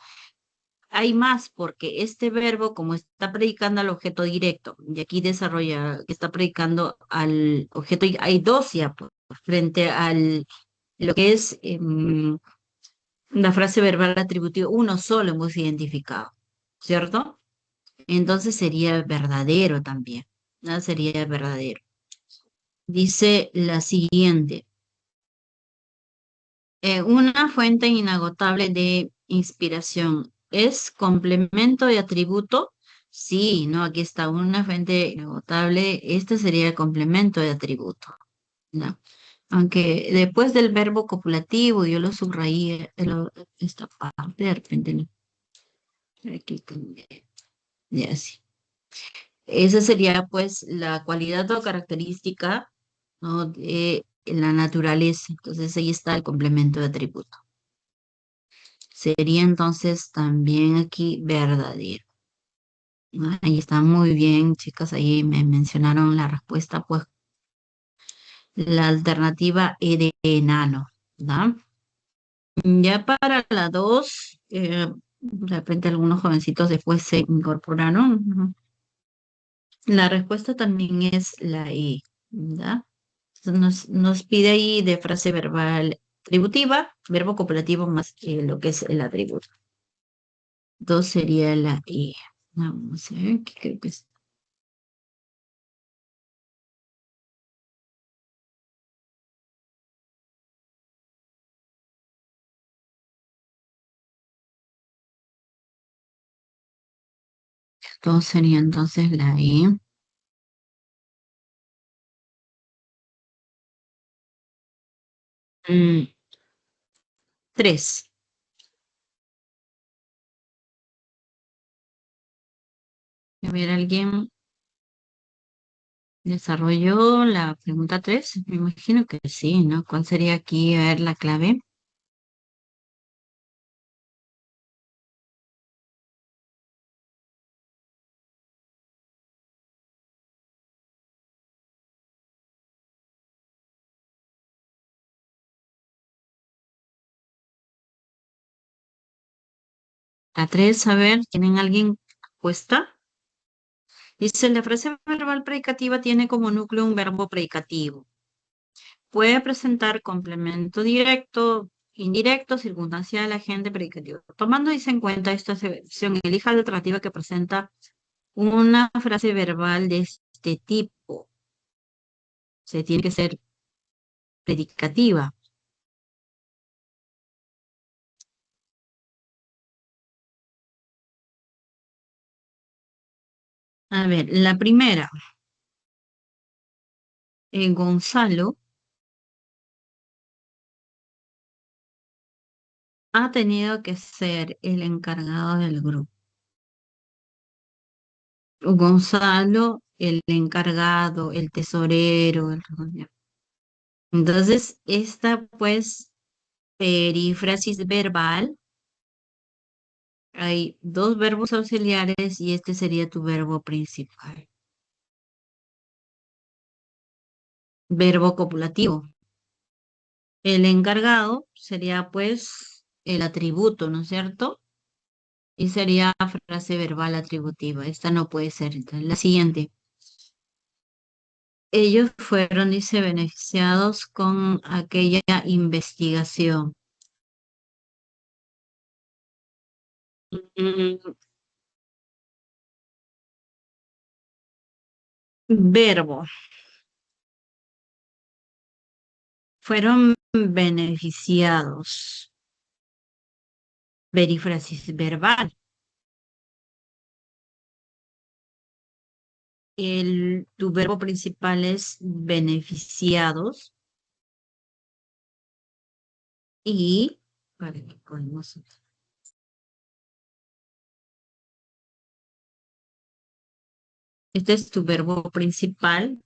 hay más porque este verbo, como está predicando al objeto directo, y aquí desarrolla, que está predicando al objeto, hay dos ya pues, frente al lo que es la frase verbal atributiva, uno solo hemos identificado, ¿cierto? Entonces sería verdadero también, ¿no? Sería verdadero. Dice la siguiente. Una fuente inagotable de inspiración. ¿Es complemento de atributo? Sí, no, aquí está una fuente inagotable. Este sería el complemento de atributo, ¿no? Aunque después del verbo copulativo, yo lo subrayé, esta parte, de repente no. Aquí cambié. Ya sí. Esa sería pues la cualidad o característica, ¿no? De la naturaleza. Entonces ahí está el complemento de atributo. Sería entonces también aquí verdadero. ¿No? Ahí está muy bien, chicas. Ahí me mencionaron la respuesta, pues la alternativa E de enano, ¿no? Ya para la 2, de repente algunos jovencitos después se incorporaron, ¿no? La respuesta también es la E, ¿verdad? Entonces nos pide ahí de frase verbal atributiva, verbo copulativo más lo que es el atributo. Dos sería la E. Vamos a ver, que creo que dos sería entonces la E. Mm, tres. A ver, ¿alguien desarrolló la pregunta 3? Me imagino que sí, ¿no? ¿Cuál sería aquí, a ver, la clave? La 3, a ver, ¿tienen alguien puesta? Dice, la frase verbal predicativa tiene como núcleo un verbo predicativo. Puede presentar complemento directo, indirecto, circunstancial, agente, predicativo. Tomando eso en cuenta esta sección, elija la alternativa que presenta una frase verbal de este tipo. Se tiene que ser predicativa. A ver, la primera, Gonzalo ha tenido que ser el encargado del grupo. Gonzalo, el encargado, el tesorero. Entonces, esta pues perífrasis verbal, hay dos verbos auxiliares y este sería tu verbo principal. Verbo copulativo. El encargado sería pues el atributo, ¿no es cierto? Y sería frase verbal atributiva. Esta no puede ser. Entonces, la siguiente. Ellos fueron, dice, beneficiados con aquella investigación. Mm, Verbo. Fueron beneficiados. Perífrasis verbal. Tu verbo principal es beneficiados y, para que podemos, este es tu verbo principal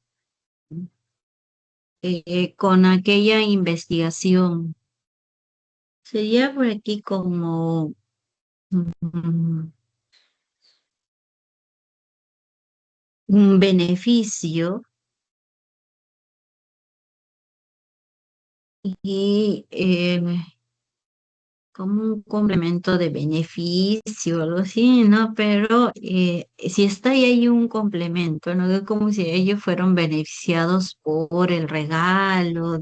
con aquella investigación. Sería por aquí como mm, un beneficio y como un complemento de beneficio, algo así, ¿no? Pero si está ahí hay un complemento, ¿no? Es como si ellos fueron beneficiados por el regalo,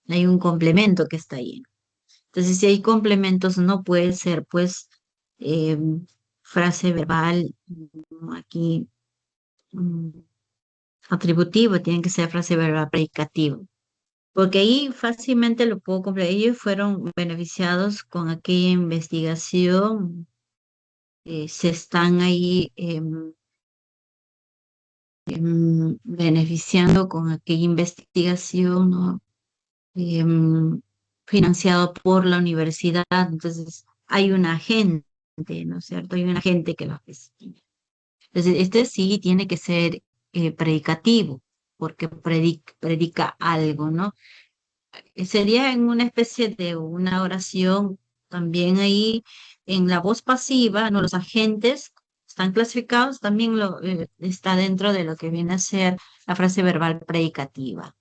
hay un complemento que está ahí. Entonces, si hay complementos, no puede ser, pues, frase verbal aquí mm, atributivo, tiene que ser frase verbal predicativo. Porque ahí fácilmente lo puedo comprar. Ellos fueron beneficiados con aquella investigación, se están ahí beneficiando con aquella investigación, ¿no? Financiado por la universidad. Entonces, hay un agente, ¿no es cierto? Hay un agente que lo gestiona. Entonces, este sí tiene que ser predicativo, porque predica algo, ¿no? Sería en una especie de una oración también ahí en la voz pasiva, ¿no? Los agentes están clasificados, también está dentro de lo que viene a ser la frase verbal predicativa.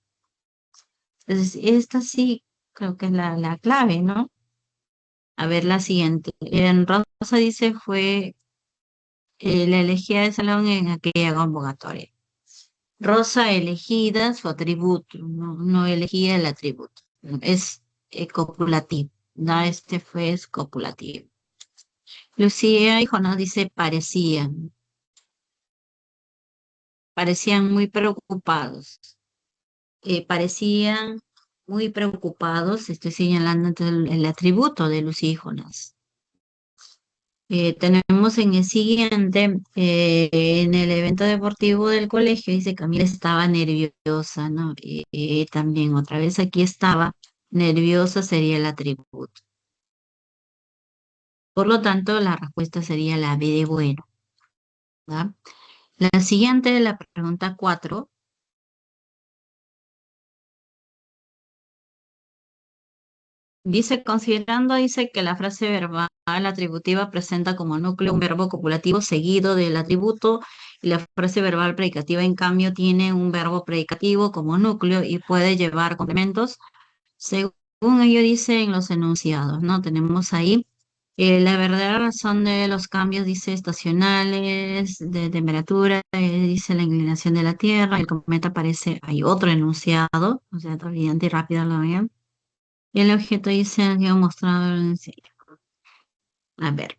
Entonces, esta sí creo que es la clave, ¿no? A ver, la siguiente. En Rosa dice fue la elegida de Salón en aquella convocatoria. Rosa elegida su atributo, no elegía el atributo. Es copulativo. No, este fue es copulativo. Lucía y Jonás dice parecían muy preocupados. Parecían muy preocupados. Estoy señalando entonces el atributo de Lucía y Jonás. Tenemos en el siguiente, en el evento deportivo del colegio, dice Camila estaba nerviosa, ¿no? También otra vez aquí estaba, nerviosa sería el atributo. Por lo tanto, la respuesta sería la B de bueno, ¿verdad? La siguiente, la pregunta 4, dice, considerando, dice que la frase verbal atributiva presenta como núcleo un verbo copulativo seguido del atributo y la frase verbal predicativa, en cambio, tiene un verbo predicativo como núcleo y puede llevar complementos. Según ello dice en los enunciados, ¿no? Tenemos ahí la verdadera razón de los cambios, dice estacionales, de temperatura, dice la inclinación de la Tierra, el cometa aparece, hay otro enunciado, o sea, brillante y rápido lo vean. Y el objeto dice, ha mostrado en serio. A ver,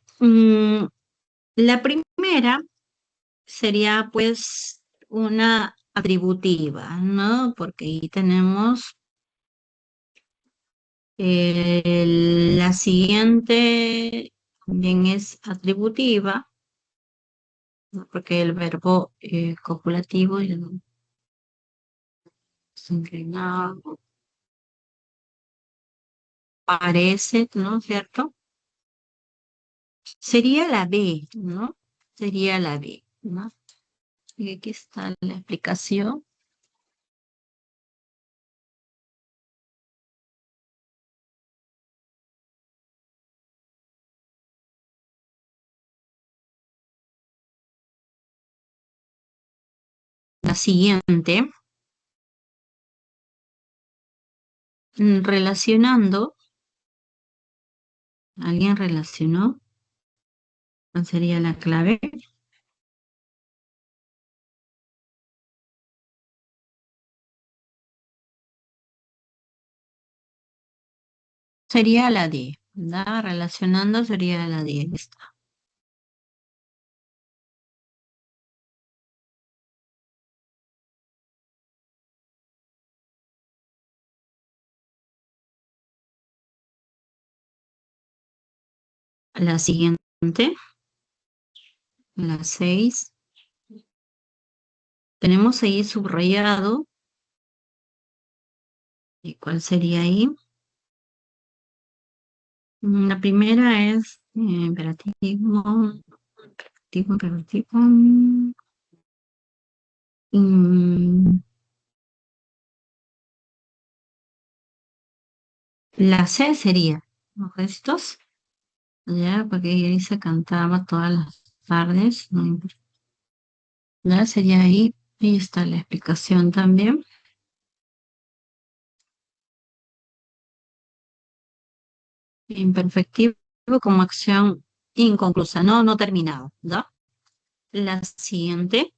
la primera sería pues una atributiva, ¿no? Porque ahí tenemos la siguiente también es atributiva, ¿no? Porque el verbo copulativo ya no es inclinado, parece, ¿no? ¿Cierto? Sería la B, ¿no? Sería la B, ¿no? Y aquí está la explicación. La siguiente, relacionando, ¿alguien relacionó? ¿Cuál sería la clave? Sería la D, ¿verdad? Relacionando sería la D, ahí está. La siguiente, la 6. Tenemos ahí subrayado. ¿Y cuál sería ahí? La primera es imperativo. Mm, la C sería los gestos, ya, porque ahí se cantaba todas las tardes, ¿no? Ya sería ahí, ahí está la explicación también. Imperfectivo como acción inconclusa, no terminado, ¿ya? La siguiente,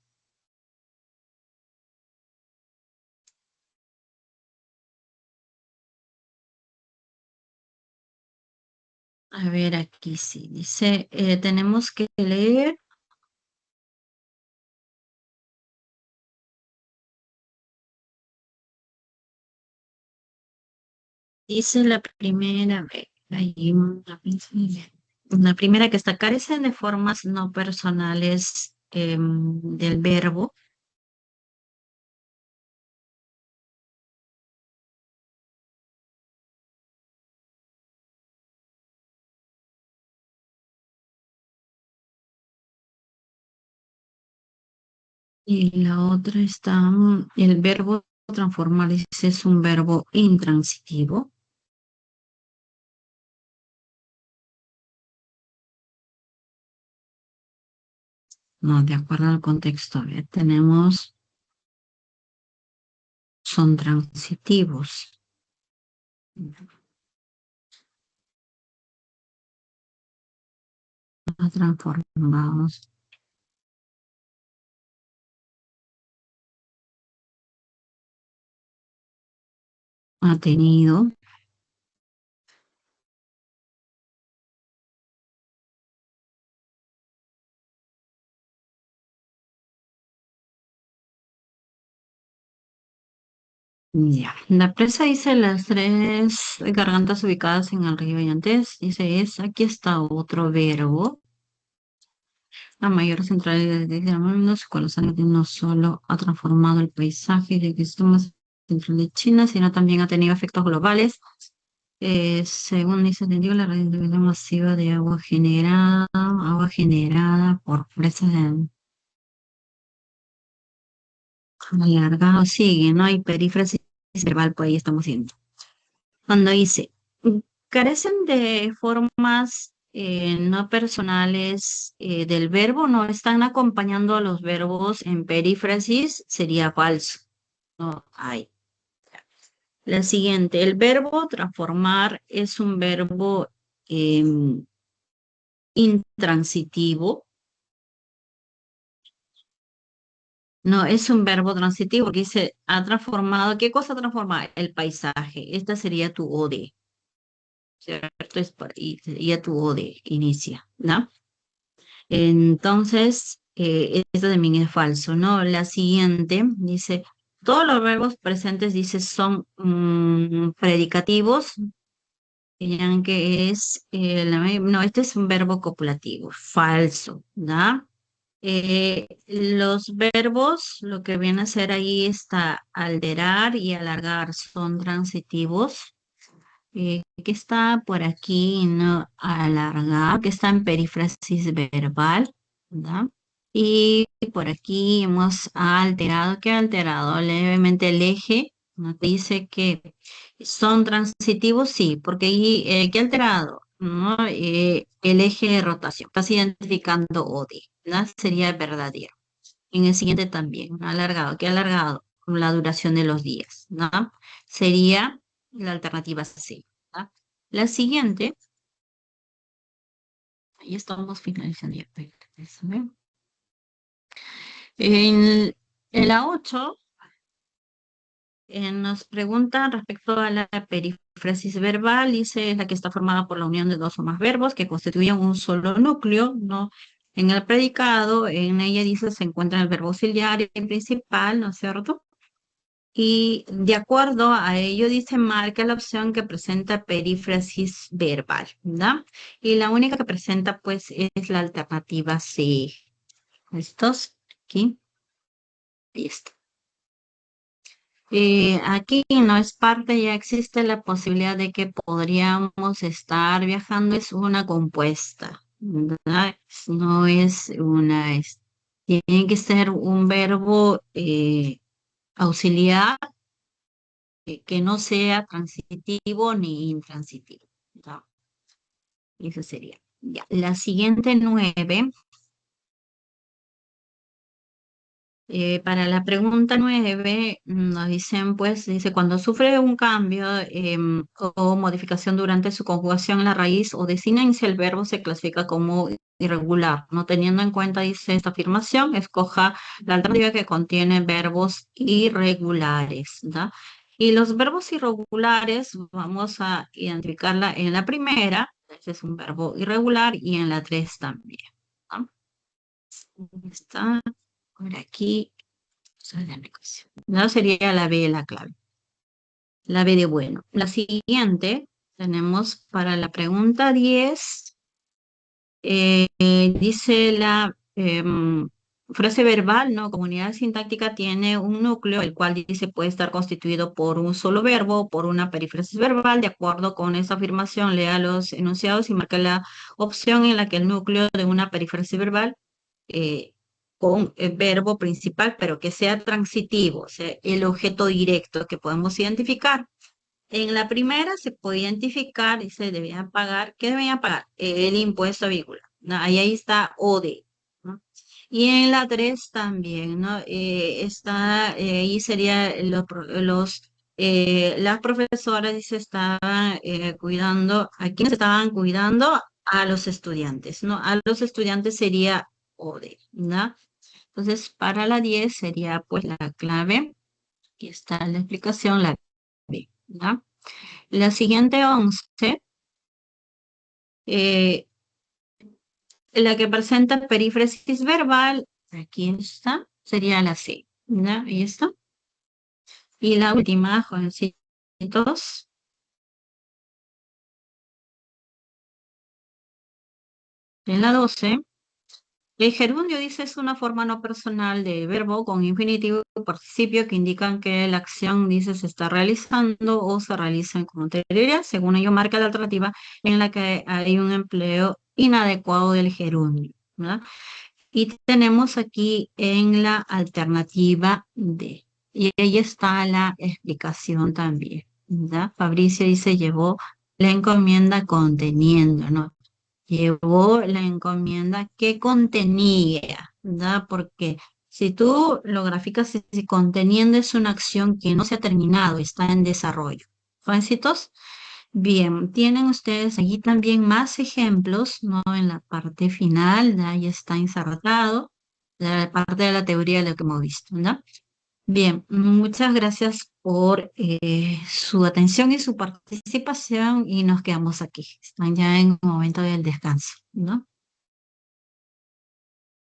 A ver, aquí sí, dice, tenemos que leer, dice la primera, a ver, hay una primera que está, carecen de formas no personales del verbo. Y la otra está, el verbo transformar, dice, es un verbo intransitivo. No, de acuerdo al contexto, a ver, tenemos, son transitivos. Transformados, ha tenido. Ya. La presa dice las tres gargantas ubicadas en el río Yantés. Dice es, aquí está otro verbo. La mayor centralidad de Gramenos, con los años no solo ha transformado el paisaje de que más central de China, sino también ha tenido efectos globales. Según dice entendido, la radiación masiva de agua generada por presas de alargado, sigue, ¿no? Hay perífrasis verbal, pues ahí estamos viendo. Cuando dice, carecen de formas no personales del verbo, no están acompañando a los verbos en perífrasis, sería falso. No hay. La siguiente, el verbo transformar es un verbo intransitivo. No, es un verbo transitivo porque dice, ha transformado, ¿qué cosa transforma? El paisaje. Esta sería tu OD, ¿cierto? Y sería tu OD, inicia, ¿no? Entonces, esto también es falso, ¿no? La siguiente dice, todos los verbos presentes, dice, son predicativos, dirían que es, no, este es un verbo copulativo, falso, ¿no? Los verbos, lo que viene a ser ahí está alterar y alargar, son transitivos. Que está por aquí, ¿no? Alargar, que está en perífrasis verbal, ¿verdad? Y por aquí hemos alterado, ¿qué ha alterado? Levemente el eje, nos dice que son transitivos, sí, porque ahí, ¿qué ha alterado? ¿No? El eje de rotación, estás identificando OD, ¿verdad? Sería verdadero. En el siguiente también, ¿no? Alargado, ¿qué ha alargado? La duración de los días, ¿no? Sería la alternativa C, ¿verdad? La siguiente, ahí estamos finalizando ya. Déjame. En la 8 nos pregunta respecto a la perífrasis verbal, dice es la que está formada por la unión de dos o más verbos que constituyen un solo núcleo, ¿no? En el predicado, en ella dice se encuentra el verbo auxiliar y principal, ¿no es cierto? Y de acuerdo a ello, dice marca la opción que presenta perífrasis verbal, ¿verdad? Y la única que presenta, pues, es la alternativa C. ¿Estos? Aquí, listo. Aquí no es parte, ya existe la posibilidad de que podríamos estar viajando, es una compuesta, ¿verdad? No es una, tiene que ser un verbo auxiliar que no sea transitivo ni intransitivo, ¿verdad? Eso sería. Ya. La siguiente 9. Para la pregunta 9 nos dicen, pues, dice, cuando sufre un cambio o modificación durante su conjugación en la raíz o designancia, el verbo se clasifica como irregular. No teniendo en cuenta, dice esta afirmación, escoja la alternativa que contiene verbos irregulares, ¿da? Y los verbos irregulares vamos a identificarla en la primera. Este es un verbo irregular y en la 3 también, ¿no? Está por aquí. No sería la B la clave. La B de bueno. La siguiente tenemos para la pregunta 10. Dice la frase verbal, ¿no? Comunidad sintáctica tiene un núcleo, el cual dice puede estar constituido por un solo verbo o por una perífrasis verbal. De acuerdo con esa afirmación, lea los enunciados y marque la opción en la que el núcleo de una perífrasis verbal eh, con el verbo principal, pero que sea transitivo, o sea, el objeto directo que podemos identificar. En la primera se puede identificar, dice, debían pagar, ¿qué debían pagar? El impuesto a vehículo, ¿no? Ahí está OD, ¿no? Y en la 3 también, ¿no? Ahí sería las profesoras, dice, estaban cuidando, ¿a quiénes estaban cuidando? A los estudiantes, ¿no? A los estudiantes sería OD, ¿no? Entonces, para la 10 sería pues la clave, aquí está la explicación, la B, ¿no? La siguiente 11, eh, la que presenta perífrasis verbal, aquí está, sería la C, ¿no? Ahí está. Y la última, jovencitos, en la 12, el gerundio dice es una forma no personal de verbo con infinitivo y participio que indican que la acción dice se está realizando o se realiza con anterioridad. Según ello marca la alternativa en la que hay un empleo inadecuado del gerundio, ¿verdad? Y tenemos aquí en la alternativa D. Y ahí está la explicación también, ¿verdad? Fabricio dice llevó la encomienda conteniendo, ¿no? Llevó la encomienda que contenía, ¿verdad? Porque si tú lo graficas, si conteniendo es una acción que no se ha terminado, está en desarrollo. Jovencitos, bien, tienen ustedes allí también más ejemplos, ¿no? En la parte final, ¿no? Ahí está insertado, la parte de la teoría de lo que hemos visto, ¿no? Bien, muchas gracias por su atención y su participación y nos quedamos aquí. Están ya en el momento del descanso, ¿no?